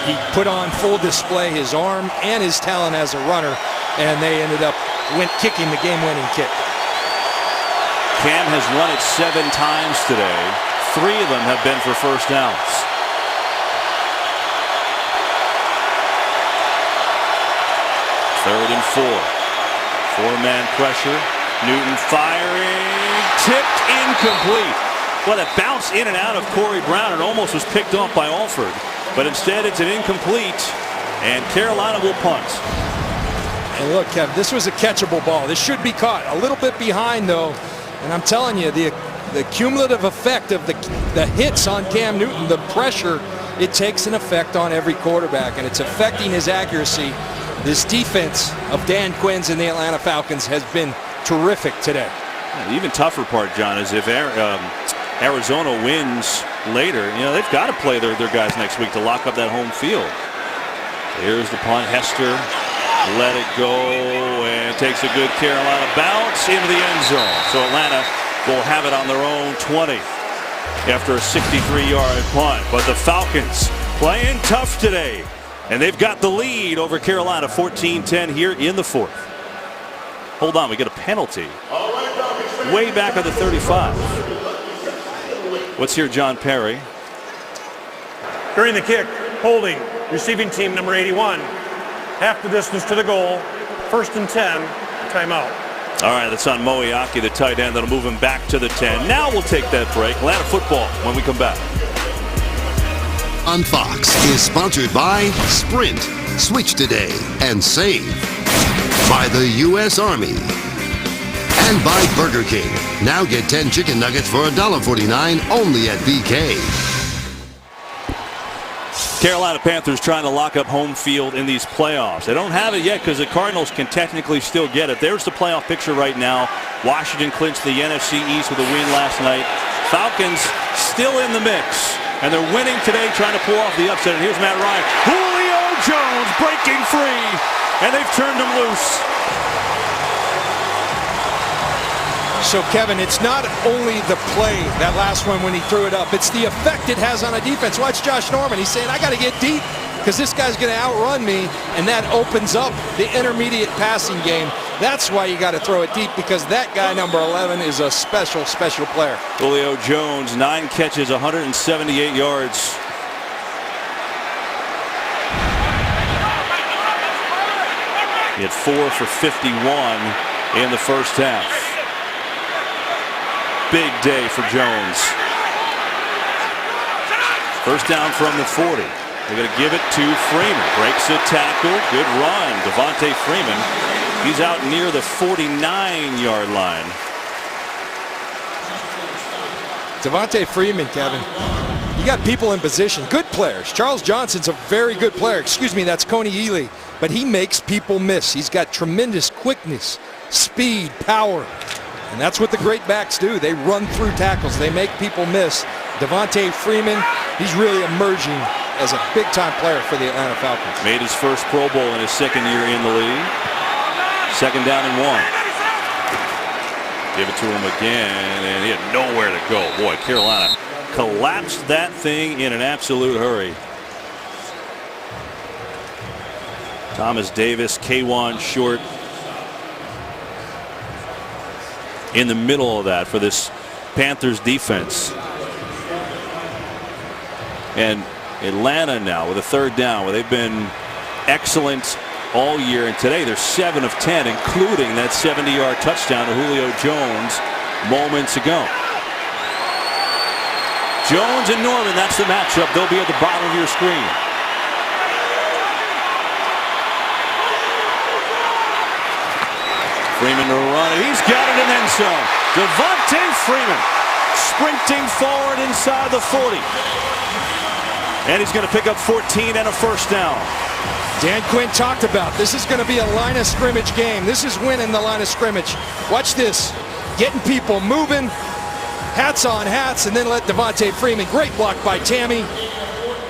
He put on full display his arm and his talent as a runner, and they ended up kicking the game-winning kick. Cam has run it 7 times today. 3 of them have been for first downs. Third and 4. 4-man pressure. Newton firing. Tipped incomplete. Well, it bounced in and out of Corey Brown. It almost was picked off by Alford. But instead, it's an incomplete. And Carolina will punt. And look, Kev, this was a catchable ball. This should be caught. A little bit behind, though. And I'm telling you, the cumulative effect of the hits on Cam Newton, the pressure, it takes an effect on every quarterback. And it's affecting his accuracy. This defense of Dan Quinn's and the Atlanta Falcons has been terrific today. The even tougher part, John, is if Arizona wins later, you know, they've got to play their guys next week to lock up that home field. Here's the punt. Hester let it go and takes a good Carolina bounce into the end zone. So Atlanta will have it on their own 20 after a 63-yard punt. But the Falcons playing tough today. And they've got the lead over Carolina, 14-10 here in the fourth. Hold on, we get a penalty. Way back at the 35. What's here, John Perry? During the kick, holding, receiving team number 81. Half the distance to the goal. 1st and 10, timeout. All right, that's on Moiaki, the tight end. That'll move him back to the 10. Now we'll take that break. Atlanta football when we come back. On Fox is sponsored by Sprint, Switch Today, and Save. By the U.S. Army. And by Burger King. Now get 10 chicken nuggets for $1.49 only at BK. Carolina Panthers trying to lock up home field in these playoffs. They don't have it yet because the Cardinals can technically still get it. There's the playoff picture right now. Washington clinched the NFC East with a win last night. Falcons still in the mix. And they're winning today, trying to pull off the upset. And here's Matt Ryan. Julio Jones breaking free. And they've turned him loose. So, Kevin, it's not only the play, that last one when he threw it up, it's the effect it has on a defense. Watch Josh Norman. He's saying, I got to get deep because this guy's going to outrun me, and that opens up the intermediate passing game. That's why you got to throw it deep, because that guy, number 11, is a special, special player. Julio Jones, 9 catches, 178 yards. He had 4 for 51 in the first half. big day for Jones. First down from the 40. They're going to give it to Freeman. Breaks a tackle. Good run. Devontae Freeman. He's out near the 49-yard line. Devontae Freeman, Kevin. You got people in position. Good players. Charles Johnson's a very good player. Excuse me, that's Coney Ely. But he makes people miss. He's got tremendous quickness, speed, power. And that's what the great backs do. They run through tackles. They make people miss. Devontae Freeman, he's really emerging as a big-time player for the Atlanta Falcons. Made his first Pro Bowl in his second year in the league. Second down and 1. Give it to him again, and he had nowhere to go. Boy, Carolina collapsed that thing in an absolute hurry. Thomas Davis, K'Wan Short in the middle of that for this Panthers defense. And Atlanta now with a third down where they've been excellent all year, and today they're 7 of 10, including that 70-yard touchdown to Julio Jones moments ago. Jones and Norman, that's the matchup. They'll be at the bottom of your screen. Freeman to run it. He's got it in end zone. Devontae Freeman sprinting forward inside the 40. And he's going to pick up 14 and a first down. Dan Quinn talked about this is going to be a line of scrimmage game. This is winning the line of scrimmage. Watch this. Getting people moving. Hats on hats, and then let Devontae Freeman. Great block by Tammy.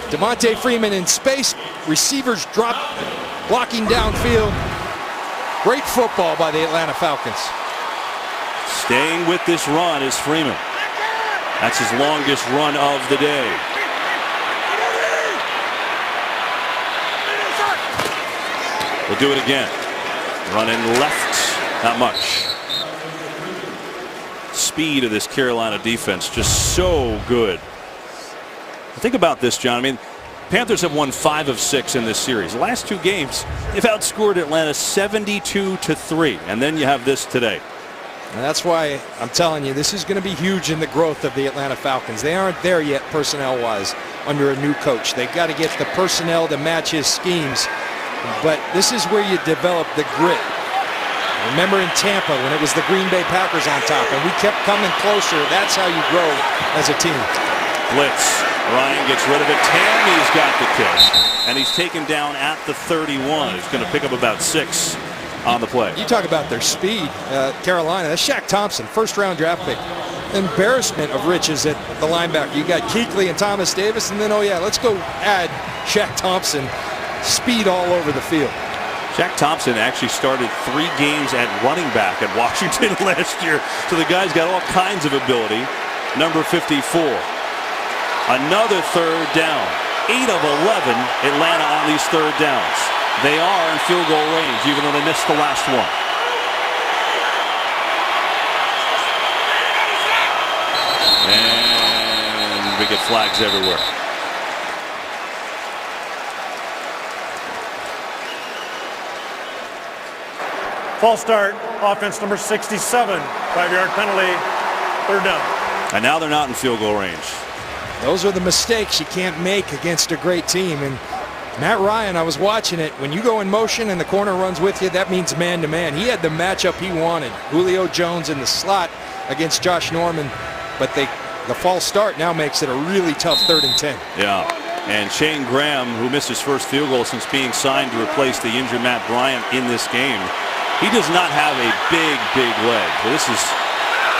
Devontae Freeman in space. Receivers drop, blocking downfield. Great football by the Atlanta Falcons. Staying with this run is Freeman. That's his longest run of the day. We'll do it again. Running left, not much. Speed of this Carolina defense just so good. Think about this, John. I mean, Panthers have won 5 of 6 in this series. The last 2 games, they've outscored Atlanta 72-3, and then you have this today. And that's why I'm telling you, this is going to be huge in the growth of the Atlanta Falcons. They aren't there yet personnel-wise under a new coach. They've got to get the personnel to match his schemes. But this is where you develop the grit. Remember in Tampa when it was the Green Bay Packers on top and we kept coming closer. That's how you grow as a team. Blitz. Ryan gets rid of it. Tammy's got the kick. And he's taken down at the 31. He's going to pick up about 6 on the play. You talk about their speed. Carolina, that's Shaq Thompson, first-round draft pick. Embarrassment of riches at the linebacker. You got Kuechly and Thomas Davis, and then, oh yeah, let's go add Shaq Thompson. Speed all over the field. Shaq Thompson actually started 3 games at running back at Washington last year. So the guy's got all kinds of ability. Number 54. Another third down. 8 of 11 Atlanta on these third downs. They are in field goal range even though they missed the last one. And we get flags everywhere. False start, offense number 67, 5-yard penalty, third down. And now they're not in field goal range. Those are the mistakes you can't make against a great team. And Matt Ryan, I was watching it. When you go in motion and the corner runs with you, that means man-to-man. He had the matchup he wanted. Julio Jones in the slot against Josh Norman. But the false start now makes it a really tough 3rd and 10. Yeah. And Shane Graham, who missed his first field goal since being signed to replace the injured Matt Bryant in this game, he does not have a big leg. But this is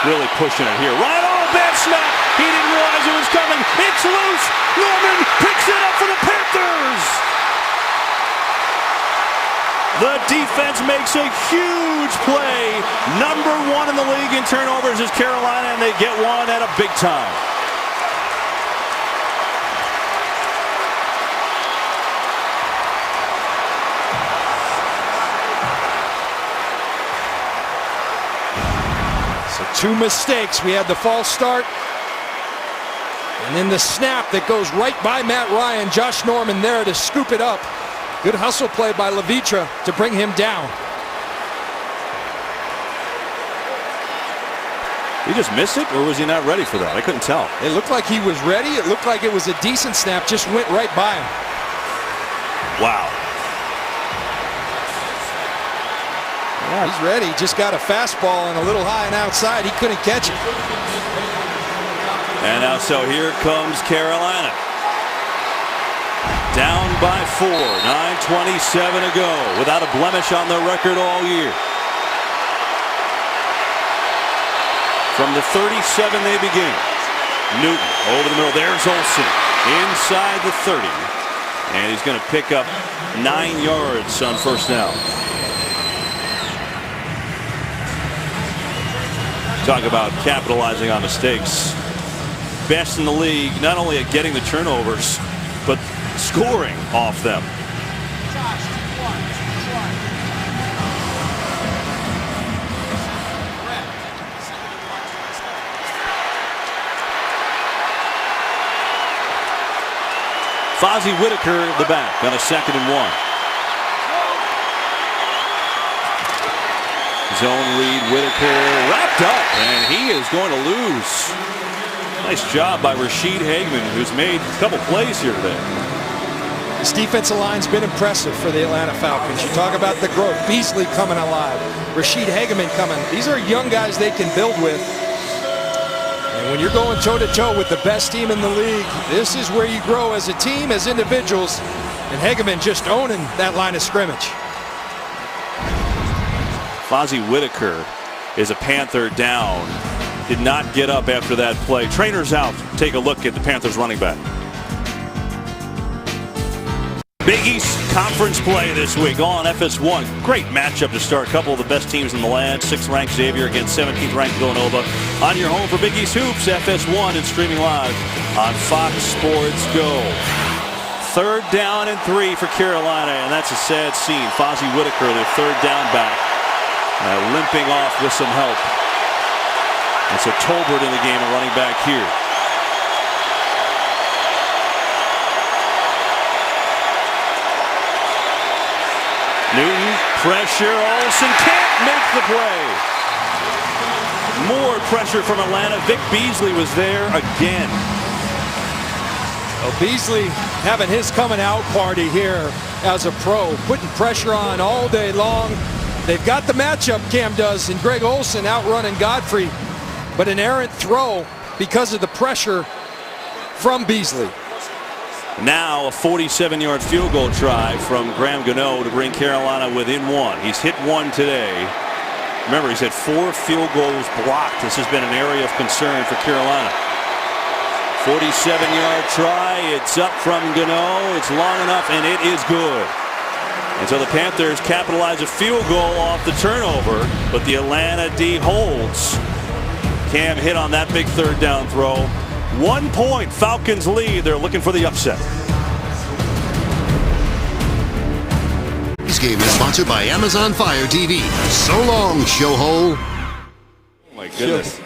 really pushing it here. Right on, bad snap. He didn't realize it was coming. It's loose. Norman picks it up for the Panthers. The defense makes a huge play. Number 1 in the league in turnovers is Carolina, and they get one at a big time. So 2 mistakes. We had the false start. And then the snap that goes right by Matt Ryan. Josh Norman there to scoop it up. Good hustle play by Levitra to bring him down. He just missed it, or was he not ready for that? I couldn't tell. It looked like he was ready. It looked like it was a decent snap. Just went right by him. Wow. Yeah, he's ready. Just got a fastball and a little high and outside. He couldn't catch it. And now, so here comes Carolina. Down by 4. 9:27 to go. Without a blemish on their record all year. From the 37 they begin. Newton over the middle. There's Olsen inside the 30. And he's going to pick up 9 yards on first down. Talk about capitalizing on mistakes. Best in the league, not only at getting the turnovers, but scoring off them. Fozzie Whitaker, the back, on a 2nd and 1. Zone read, Whitaker wrapped up, and he is going to lose. Nice job by Rashid Hageman, who's made a couple plays here today. This defensive line's been impressive for the Atlanta Falcons. You talk about the growth. Beasley coming alive. Rashid Hageman coming. These are young guys they can build with. And when you're going toe-to-toe with the best team in the league, this is where you grow as a team, as individuals. And Hageman just owning that line of scrimmage. Fozzie Whitaker is a Panther down. Did not get up after that play. Trainer's out. Take a look at the Panthers running back. Big East Conference play this week on FS1. Great matchup to start. A couple of the best teams in the land. 6th ranked Xavier against 17th ranked Villanova. On your home for Big East Hoops, FS1, and streaming live on Fox Sports Go. 3rd down and 3 for Carolina, and that's a sad scene. Fozzie Whitaker, their 3rd down back, limping off with some help. And so Tolbert in the game, a running back here. Newton, pressure, Olsen can't make the play. More pressure from Atlanta. Vic Beasley was there again. Well, Beasley having his coming out party here as a pro, putting pressure on all day long. They've got the matchup, Cam does, and Greg Olsen outrunning Godfrey, but an errant throw because of the pressure from Beasley. Now a 47-yard field goal try from Graham Gano to bring Carolina within 1. He's hit 1 today. Remember, he's had 4 field goals blocked. This has been an area of concern for Carolina. 47-yard try. It's up from Gano. It's long enough, and it is good. And so the Panthers capitalize a field goal off the turnover, but the Atlanta D holds. Cam hit on that big 3rd down throw. 1 point, Falcons lead. They're looking for the upset. This game is sponsored by Amazon Fire TV. So long, Showhole. Oh my goodness.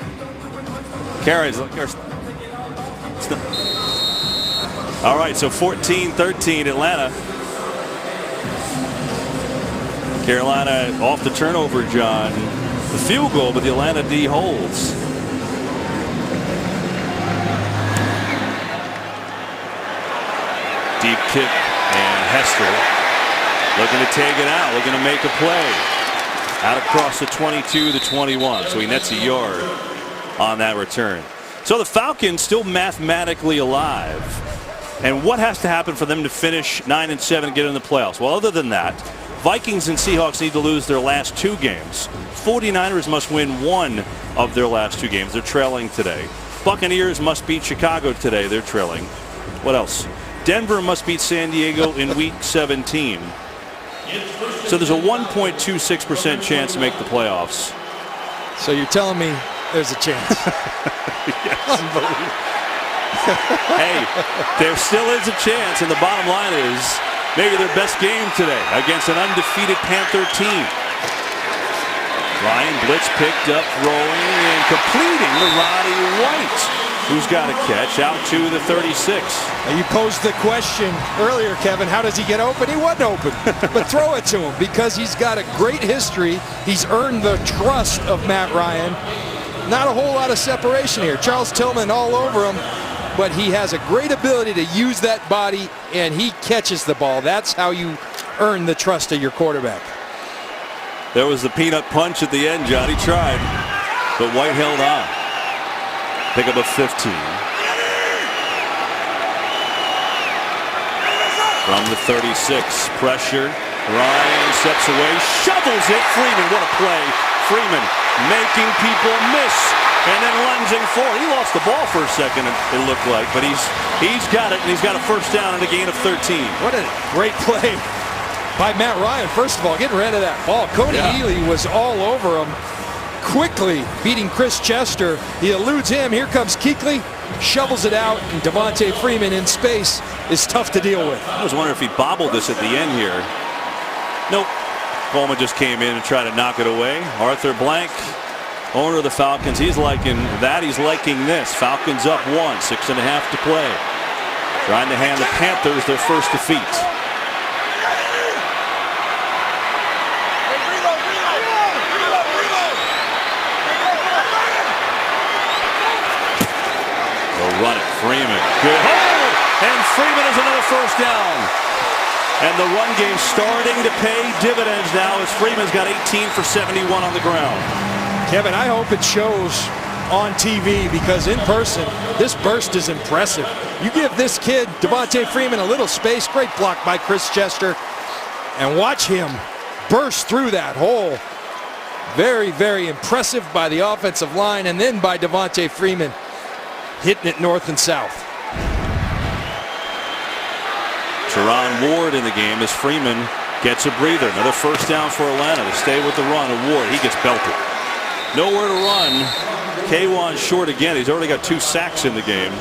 Carries. All right, so 14-13 Atlanta. Carolina off the turnover, John. The field goal, but the Atlanta D holds. Deep kick, and Hester looking to take it out, looking to make a play. Out across the 22, the 21. So he nets a yard on that return. So the Falcons still mathematically alive. And what has to happen for them to finish 9-7 and get in the playoffs? Well, other than that, Vikings and Seahawks need to lose their last 2 games. 49ers must win 1 of their last 2 games. They're trailing today. Buccaneers must beat Chicago today. They're trailing. What else? Denver must beat San Diego in week 17. So there's a 1.26% chance to make the playoffs. So you're telling me there's a chance? Yes. Unbelievable. Hey, there still is a chance, and the bottom line is maybe their best game today against an undefeated Panther team. Ryan Blitz picked up, throwing and completing to Roddy White, who's got a catch out to the 36. Now you posed the question earlier, Kevin, how does he get open? He wasn't open, but throw it to him because he's got a great history. He's earned the trust of Matt Ryan. not a whole lot of separation here. Charles Tillman all over him, but he has a great ability to use that body, and he catches the ball. That's how you earn the trust of your quarterback. There was the peanut punch at the end, John. He tried, but White held on. Pick up a 15. From the 36, pressure. Ryan steps away, shovels it. Freeman, what a play. Freeman making people miss and then lunging forward. He lost the ball for a second, it looked like, but he's got it, and he's got a first down and a gain of 13. What a great play by Matt Ryan. First of all, getting rid of that ball. Cody Ely was all over him, quickly beating Chris Chester. He eludes him. Here comes Kuechly, shovels it out, and Devontae Freeman in space is tough to deal with. I was wondering if he bobbled this at the end here. Nope. Coleman just came in and tried to knock it away. Arthur Blank, owner of the Falcons, he's liking that. He's liking this. Falcons up 1, 6.5 to play. Trying to hand the Panthers their first defeat. They'll run it. Freeman. Good hold. And Freeman is another first down. And the run game starting to pay dividends now as Freeman's got 18 for 71 on the ground. Kevin, I hope it shows on TV, because in person, this burst is impressive. You give this kid, Devontae Freeman, a little space. Great block by Chris Chester. And watch him burst through that hole. Very, very impressive by the offensive line, and then by Devontae Freeman, hitting it north and south. Teron Ward in the game as Freeman gets a breather. Another first down for Atlanta to stay with the run. Ward, he gets belted. Nowhere to run. K'Wan Short again. He's already got 2 sacks in the game.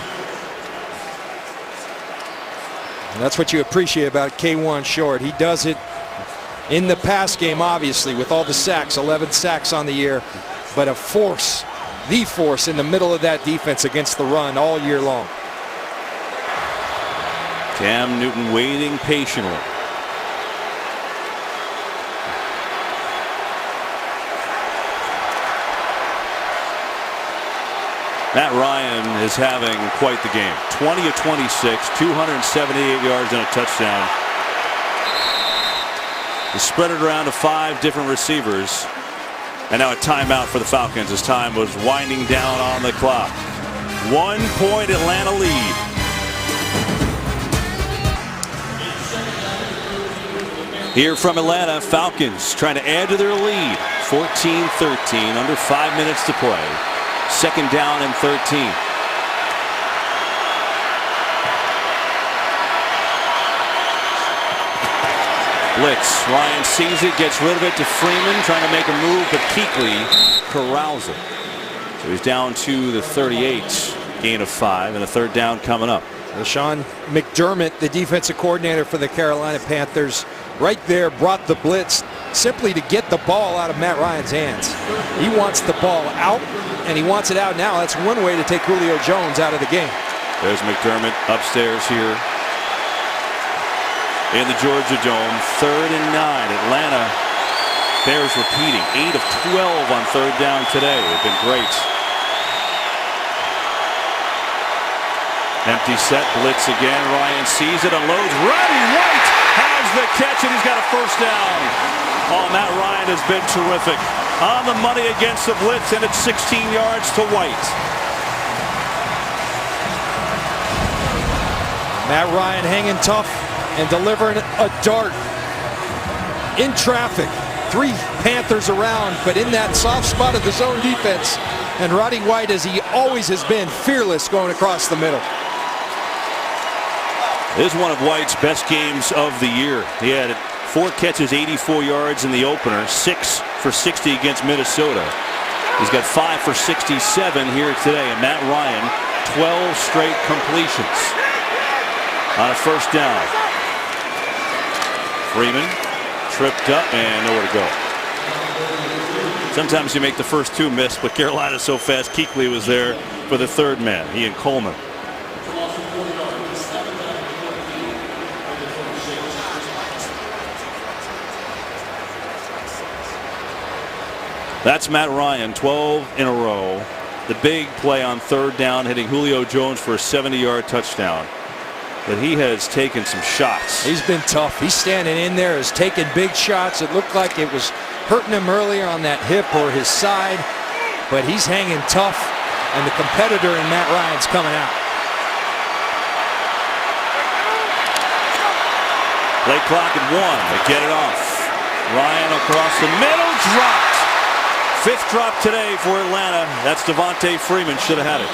And that's what you appreciate about K'Wan Short. He does it in the pass game, obviously, with all the sacks, 11 sacks on the year, but a force, the force in the middle of that defense against the run all year long. Cam Newton waiting patiently. Matt Ryan is having quite the game. 20 of 26, 278 yards and a touchdown. He spread it around to 5 different receivers. And now a timeout for the Falcons as time was winding down on the clock. 1-point Atlanta lead. Here from Atlanta, Falcons trying to add to their lead. 14-13, under 5 minutes to play. Second down and 13. Blitz. Ryan sees it, gets rid of it to Freeman, trying to make a move, but Kuechly corrals it. So he's down to the 38, gain of 5, and a third down coming up. Sean McDermott, the defensive coordinator for the Carolina Panthers, right there brought the blitz simply to get the ball out of Matt Ryan's hands. He wants the ball out, and he wants it out now. That's one way to take Julio Jones out of the game. There's McDermott upstairs here in the Georgia Dome. 3rd and 9. Atlanta Bears repeating 8 of 12 on third down today. They've been great. Empty set, blitz again. Ryan sees it, unloads. Roddy White has the catch, and he's got a first down. Oh, Matt Ryan has been terrific. On the money against the blitz, and it's 16 yards to White. Matt Ryan hanging tough and delivering a dart in traffic. 3 Panthers around, but in that soft spot of the zone defense. And Roddy White, as he always has been, fearless going across the middle. This is one of White's best games of the year. He had 4 catches, 84 yards in the opener, 6 for 60 against Minnesota. He's got 5 for 67 here today. And Matt Ryan, 12 straight completions on a first down. Freeman tripped up and nowhere to go. Sometimes you make the first 2 miss, but Carolina's so fast. Kuechly was there for the third man, he and Coleman. That's Matt Ryan, 12 in a row. The big play on third down, hitting Julio Jones for a 70-yard touchdown. But he has taken some shots. He's been tough. He's standing in there, has taken big shots. It looked like it was hurting him earlier on that hip or his side, but he's hanging tough, and the competitor in Matt Ryan's coming out. Play clock at 1. They get it off. Ryan across the middle, dropped. 5th drop today for Atlanta. That's Devontae Freeman. Should have had it.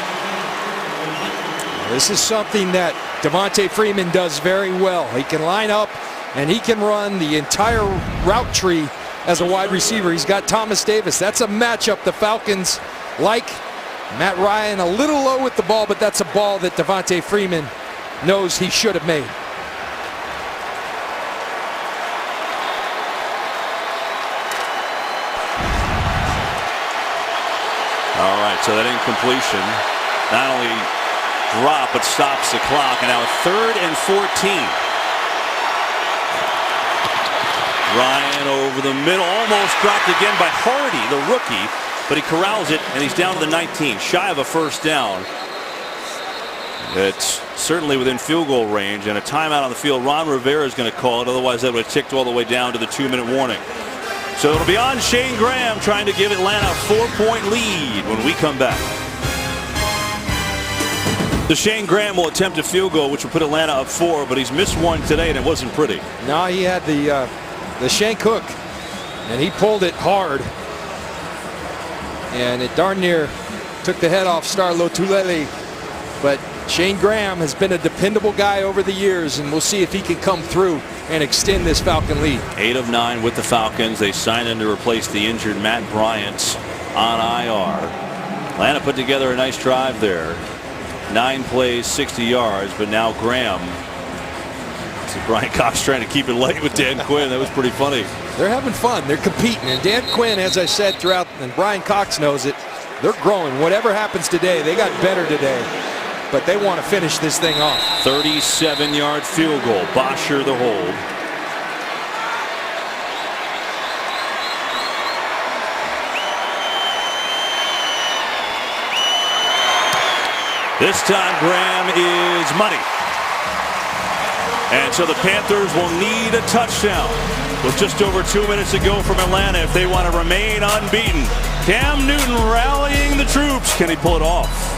This is something that Devontae Freeman does very well. He can line up and he can run the entire route tree as a wide receiver. He's got Thomas Davis. That's a matchup the Falcons like. Matt Ryan a little low with the ball, but that's a ball that Devontae Freeman knows he should have made. All right, so that incompletion not only drop but stops the clock, and now 3rd and 14. Ryan over the middle, almost dropped again by Hardy, the rookie, but he corrals it and he's down to the 19, shy of a first down. It's certainly within field goal range, and a timeout on the field. Ron Rivera is going to call it, otherwise that would have ticked all the way down to the 2-minute warning. So it'll be on Shane Graham trying to give Atlanta a 4-point lead when we come back. The Shane Graham will attempt a field goal, which will put Atlanta up 4, but he's missed one today, and it wasn't pretty. No, he had the shank hook, and he pulled it hard, and it darn near took the head off Star Lotulelei. But Shane Graham has been a dependable guy over the years, and we'll see if he can come through and extend this Falcon lead. 8 of 9 with the Falcons. They signed him to replace the injured Matt Bryant on IR. Atlanta put together a nice drive there. 9 plays, 60 yards, but now Graham. See Brian Cox trying to keep it light with Dan Quinn. That was pretty funny. They're having fun. They're competing. And Dan Quinn, as I said throughout, and Brian Cox knows it, they're growing. Whatever happens today, they got better today. But they want to finish this thing off. 37-yard field goal. Bosher the hold. This time Graham is money. And so the Panthers will need a touchdown with just over 2 minutes to go from Atlanta if they want to remain unbeaten. Cam Newton rallying the troops. Can he pull it off?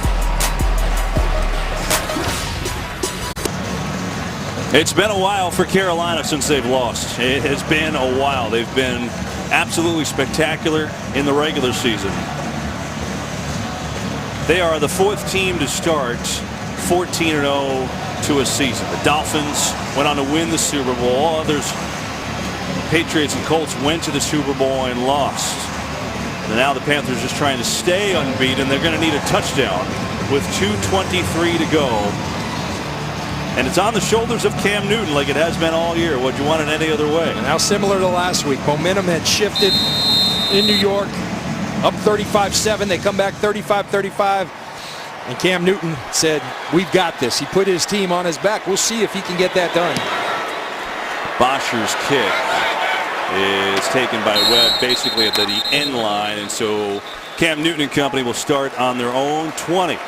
It's been a while for Carolina since they've lost. It has been a while. They've been absolutely spectacular in the regular season. They are the 4th team to start 14-0 to a season. The Dolphins went on to win the Super Bowl. All others, Patriots and Colts, went to the Super Bowl and lost. And now the Panthers just trying to stay unbeaten. They're going to need a touchdown with 2:23 to go. And it's on the shoulders of Cam Newton like it has been all year. Would you want it any other way? And how similar to last week. Momentum had shifted in New York. Up 35-7. They come back 35-35. And Cam Newton said, we've got this. He put his team on his back. We'll see if he can get that done. Bosher's kick is taken by Webb basically at the end line. And so Cam Newton and company will start on their own 20.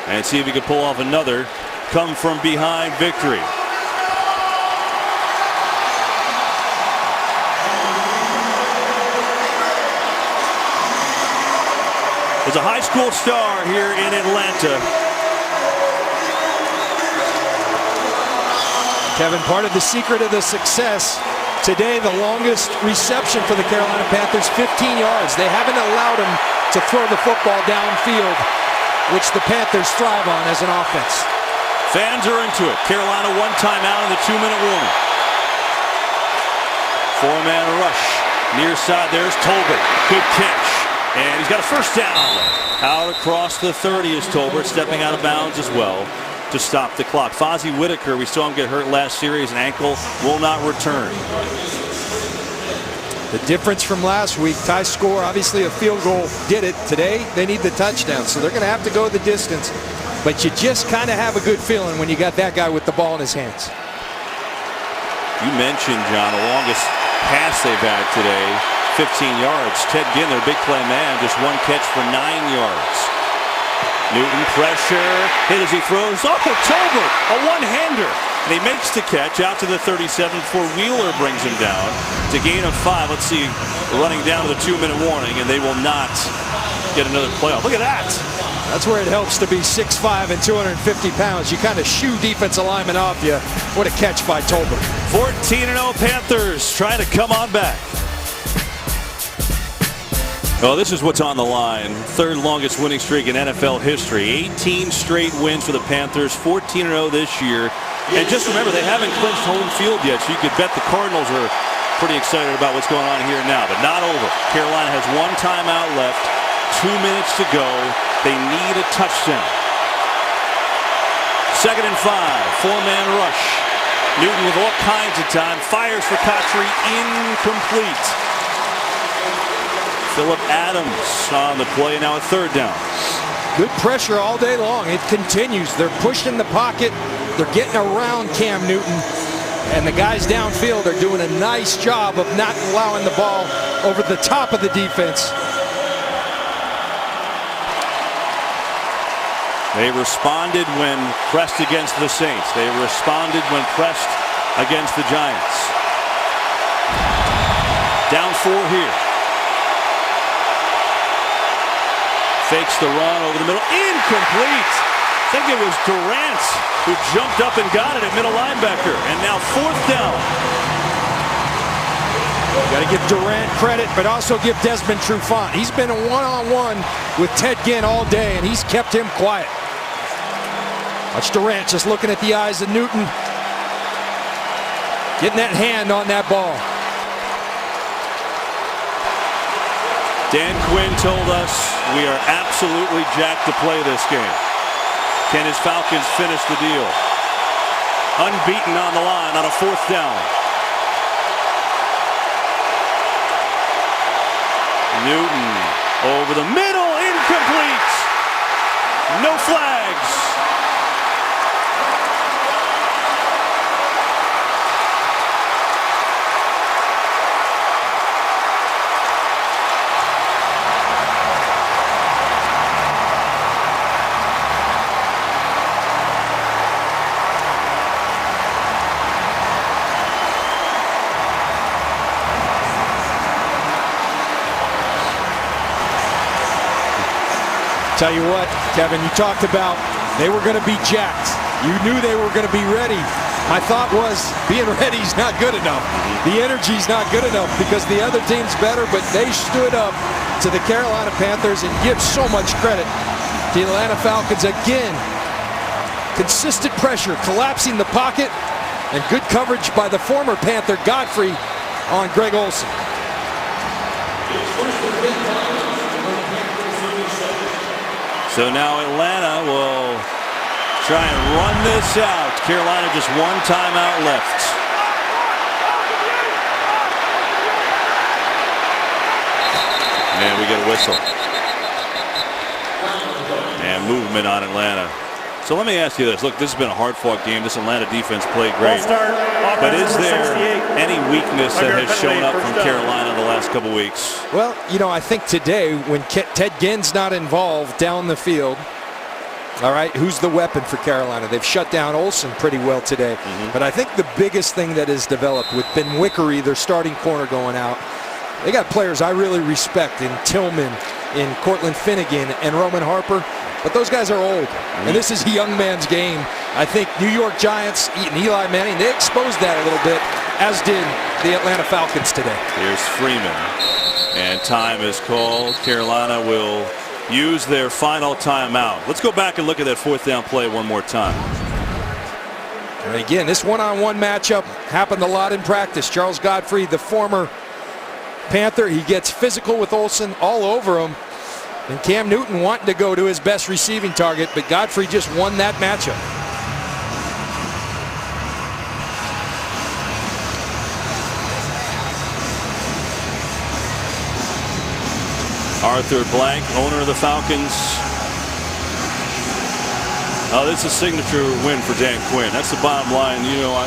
And see if he can pull off another come from behind victory. There's a high school star here in Atlanta. Kevin, part of the secret of the success today, the longest reception for the Carolina Panthers, 15 yards. They haven't allowed him to throw the football downfield, which the Panthers thrive on as an offense. Fans are into it. Carolina 1 timeout in the 2-minute warning. 4-man rush. Near side, there's Tolbert. Good catch. And he's got a first down. Out across the 30 is Tolbert, stepping out of bounds as well to stop the clock. Fozzie Whitaker, we saw him get hurt last series. An ankle, will not return. The difference from last week, tie score, obviously a field goal did it. Today, they need the touchdown, so they're going to have to go the distance. But you just kind of have a good feeling when you got that guy with the ball in his hands. You mentioned, John, the longest pass they've had today. 15 yards. Ted Ginn, their big play man, just one catch for 9 yards. Newton pressure, hit as he throws. Oh, Tolbert, a one-hander. And he makes the catch out to the 37 before Wheeler brings him down to gain of 5. Let's see, running down to the 2-minute warning, and they will not get another playoff. Look at that. That's where it helps to be 6'5" and 250 pounds. You kind of shoo defensive linemen off you. What a catch by Tolbert. 14-0 Panthers trying to come on back. Well, this is what's on the line. Third longest winning streak in NFL history. 18 straight wins for the Panthers. 14-0 this year. And just remember, they haven't clinched home field yet, so you could bet the Cardinals are pretty excited about what's going on here now. But not over. Carolina has one timeout left. 2 minutes to go. They need a touchdown. 2nd and 5. 4-man rush. Newton with all kinds of time. Fires for Cotchery. Incomplete. Phillip Adams on the play, now a 3rd down. Good pressure all day long. It continues. They're pushing the pocket. They're getting around Cam Newton. And the guys downfield are doing a nice job of not allowing the ball over the top of the defense. They responded when pressed against the Saints. They responded when pressed against the Giants. Down 4 here. Fakes the run over the middle. Incomplete. I think it was Durant who jumped up and got it at middle linebacker. And now 4th down. Got to give Durant credit, but also give Desmond Trufant. He's been a one-on-one with Ted Ginn all day, and he's kept him quiet. Watch Durant just looking at the eyes of Newton. Getting that hand on that ball. Dan Quinn told us we are absolutely jacked to play this game. Can his Falcons finish the deal? Unbeaten on the line on a 4th down. Newton over the middle, incomplete. No flags. Tell you what, Kevin, you talked about they were going to be jacked. You knew they were going to be ready. My thought was being ready is not good enough. The energy's not good enough because the other team's better, but they stood up to the Carolina Panthers and give so much credit to the Atlanta Falcons. Again, consistent pressure, collapsing the pocket, and good coverage by the former Panther Godfrey on Greg Olsen. So now Atlanta will try and run this out. Carolina just one timeout left. And we get a whistle. And movement on Atlanta. So let me ask you this. Look, this has been a hard-fought game. This Atlanta defense played great. But is there any weakness that has shown up from Carolina the last couple weeks? Well, you know, I think today when Ted Ginn's not involved down the field, all right, who's the weapon for Carolina? They've shut down Olsen pretty well today. But I think the biggest thing that has developed with Ben Wickery, their starting corner, going out, they got players I really respect in Tillman, in Cortland Finnegan, and Roman Harper. But those guys are old, and this is a young man's game. I think New York Giants and Eli Manning, they exposed that a little bit, as did the Atlanta Falcons today. Here's Freeman, and time is called. Carolina will use their final timeout. Let's go back and look at that 4th down play one more time. And again, this one-on-one matchup happened a lot in practice. Charles Godfrey, the former Panther, he gets physical with Olsen all over him. And Cam Newton wanting to go to his best receiving target, but Godfrey just won that matchup. Arthur Blank, owner of the Falcons. Oh, this is a signature win for Dan Quinn. That's the bottom line. You know,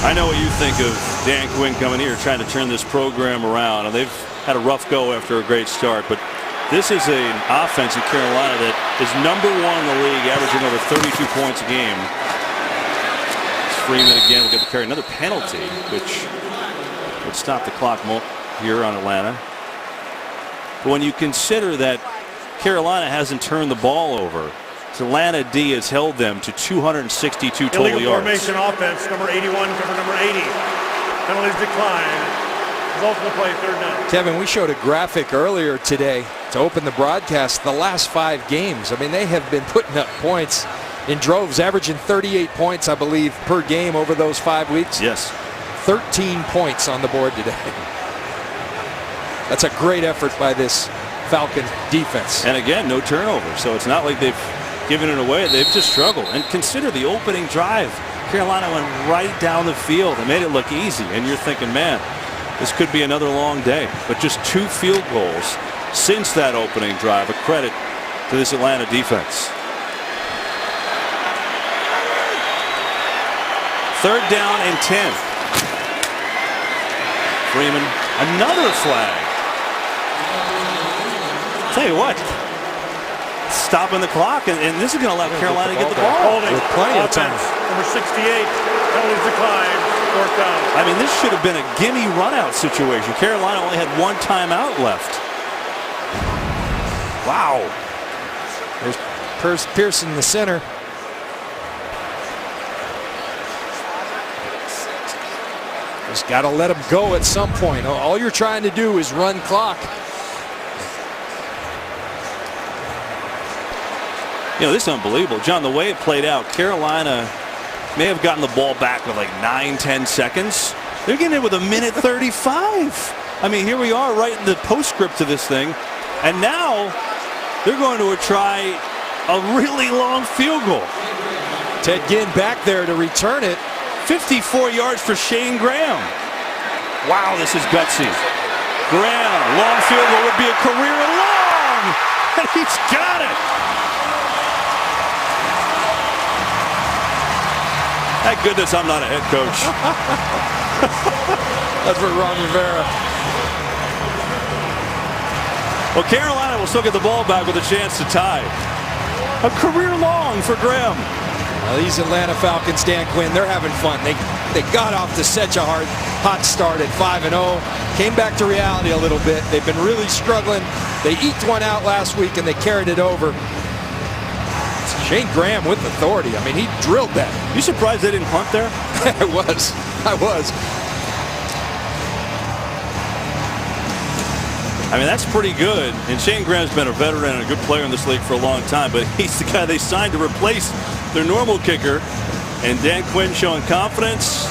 I know what you think of Dan Quinn coming here trying to turn this program around. And they've had a rough go after a great start. But this is an offense in Carolina that is #1 in the league, averaging over 32 points a game. Freeman again will get the carry. Another penalty, which would stop the clock here on Atlanta. But when you consider that Carolina hasn't turned the ball over, Atlanta D has held them to 262 total illegal yards. formation offense, number 81 cover number 80. Penalties decline. Result of the play, 3rd down. Kevin, we showed a graphic earlier today to open the broadcast. The last 5 games, I mean, they have been putting up points in droves, averaging 38 points, I believe, per game over those 5 weeks. Yes. 13 points on the board today. That's a great effort by this Falcon defense. And again, no turnover. So it's not like they've given it away. They've just struggled. And consider the opening drive. Carolina went right down the field and made it look easy. And you're thinking, man, this could be another long day. But just 2 field goals since that opening drive. A credit to this Atlanta defense. 3rd down and 10. Freeman, another flag. Tell you what, stopping the clock, and this is going to let Carolina get the ball. Holding. With plenty of time. Number 68. Penalties decline. 4th down. I mean, this should have been a gimme run-out situation. Carolina only had 1 timeout left. Wow. There's Pearson in the center. Just got to let him go at some point. All you're trying to do is run clock. You know, this is unbelievable. John, the way it played out, Carolina may have gotten the ball back with like 9-10 seconds. They're getting it with 1:35. I mean, here we are right in the postscript to this thing. And now they're going to try a really long field goal. Ted Ginn back there to return it. 54 yards for Shane Graham. Wow, this is gutsy. Graham, long field goal would be a career long. And he's got it. Thank goodness I'm not a head coach. That's for Ron Rivera. Well, Carolina will still get the ball back with a chance to tie. A career long for Graham. Well, these Atlanta Falcons, Dan Quinn, they're having fun. They got off to such a hot start at 5-0. Came back to reality a little bit. They've been really struggling. They eked one out last week and they carried it over. Shane Graham with authority. I mean, he drilled that. You surprised they didn't punt there? I was. I mean, that's pretty good. And Shane Graham's been a veteran and a good player in this league for a long time, but he's the guy they signed to replace their normal kicker. And Dan Quinn showing confidence.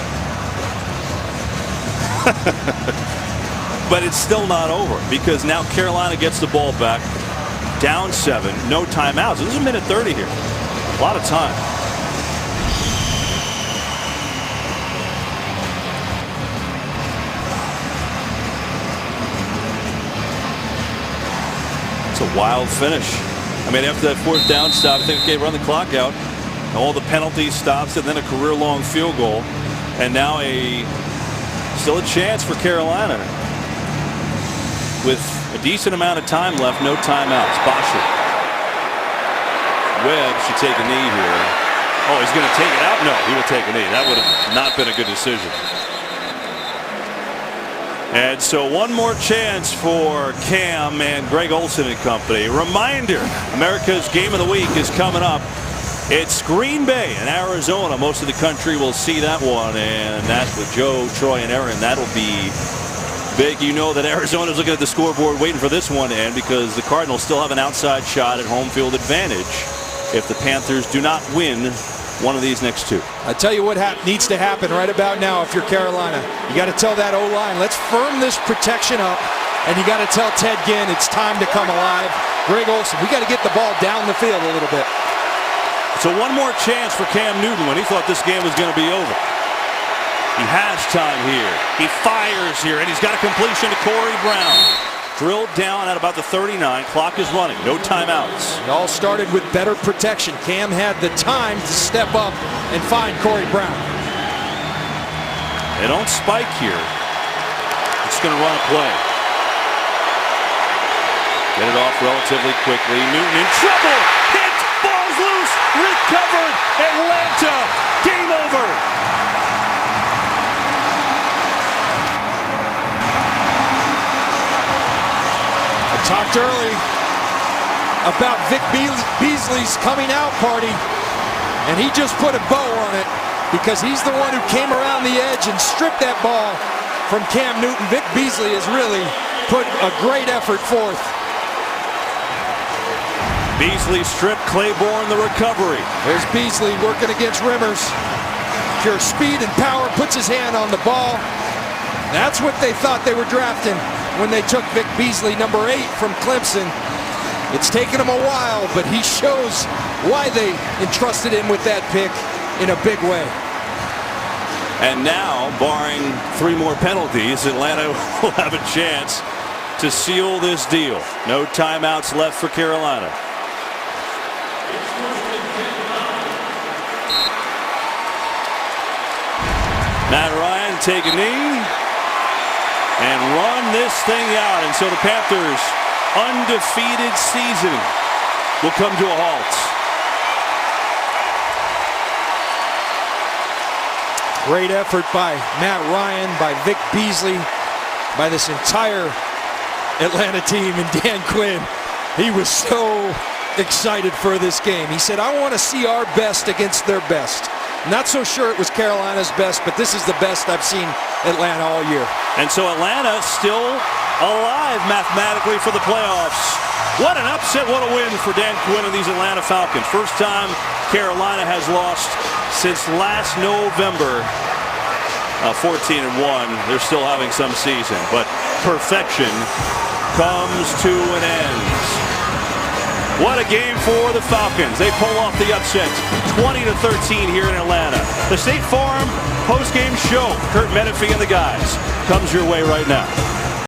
But it's still not over because now Carolina gets the ball back. Down 7, no timeouts. This is 1:30 here. A lot of time. It's a wild finish. I mean, after that 4th down stop, I think, okay, run the clock out. All the penalties stops, and then a career-long field goal. And now still a chance for Carolina. With a decent amount of time left, no timeouts. Bosher. Webb should take a knee here. Oh, he's going to take it out? No, he will take a knee. That would have not been a good decision. And so one more chance for Cam and Greg Olsen and company. Reminder, America's Game of the Week is coming up. It's Green Bay and Arizona. Most of the country will see that one, and that's with Joe, Troy, and Aaron. That'll be big. You know that Arizona's looking at the scoreboard waiting for this one to end because the Cardinals still have an outside shot at home field advantage if the Panthers do not win one of these next 2. I tell you what needs to happen right about now if you're Carolina. You got to tell that O-line, let's firm this protection up, and you got to tell Ted Ginn it's time to come alive. Greg Olsen, we got to get the ball down the field a little bit. So one more chance for Cam Newton when he thought this game was going to be over. He has time here. He fires here, and he's got a completion to Corey Brown. Drilled down at about the 39. Clock is running. No timeouts. It all started with better protection. Cam had the time to step up and find Corey Brown. They don't spike here. It's going to run a play. Get it off relatively quickly. Newton in trouble. Hit. Ball's loose. Recovered. Atlanta. Game over. I talked early about Vic Beasley's coming out party, and he just put a bow on it because he's the one who came around the edge and stripped that ball from Cam Newton. Vic Beasley has really put a great effort forth. Beasley stripped, Claiborne the recovery. There's Beasley working against Rimmers. Pure speed and power, puts his hand on the ball. That's what they thought they were drafting when they took Vic Beasley, number 8 from Clemson. It's taken him a while, but he shows why they entrusted him with that pick in a big way. And now, barring 3 more penalties, Atlanta will have a chance to seal this deal. No timeouts left for Carolina. Matt Ryan take a knee and run this thing out. And so the Panthers' undefeated season will come to a halt. Great effort by Matt Ryan, by Vic Beasley, by this entire Atlanta team, and Dan Quinn. He was so excited for this game. He said, I want to see our best against their best. Not so sure it was Carolina's best, but this is the best I've seen Atlanta all year. And so Atlanta still alive mathematically for the playoffs. What an upset, what a win for Dan Quinn and these Atlanta Falcons. First time Carolina has lost since last November. 14-1. They're still having some season, but perfection comes to an end. What a game for the Falcons. They pull off the upset, 20-13 here in Atlanta. The State Farm post-game show, Kurt Menefee and the guys, comes your way right now.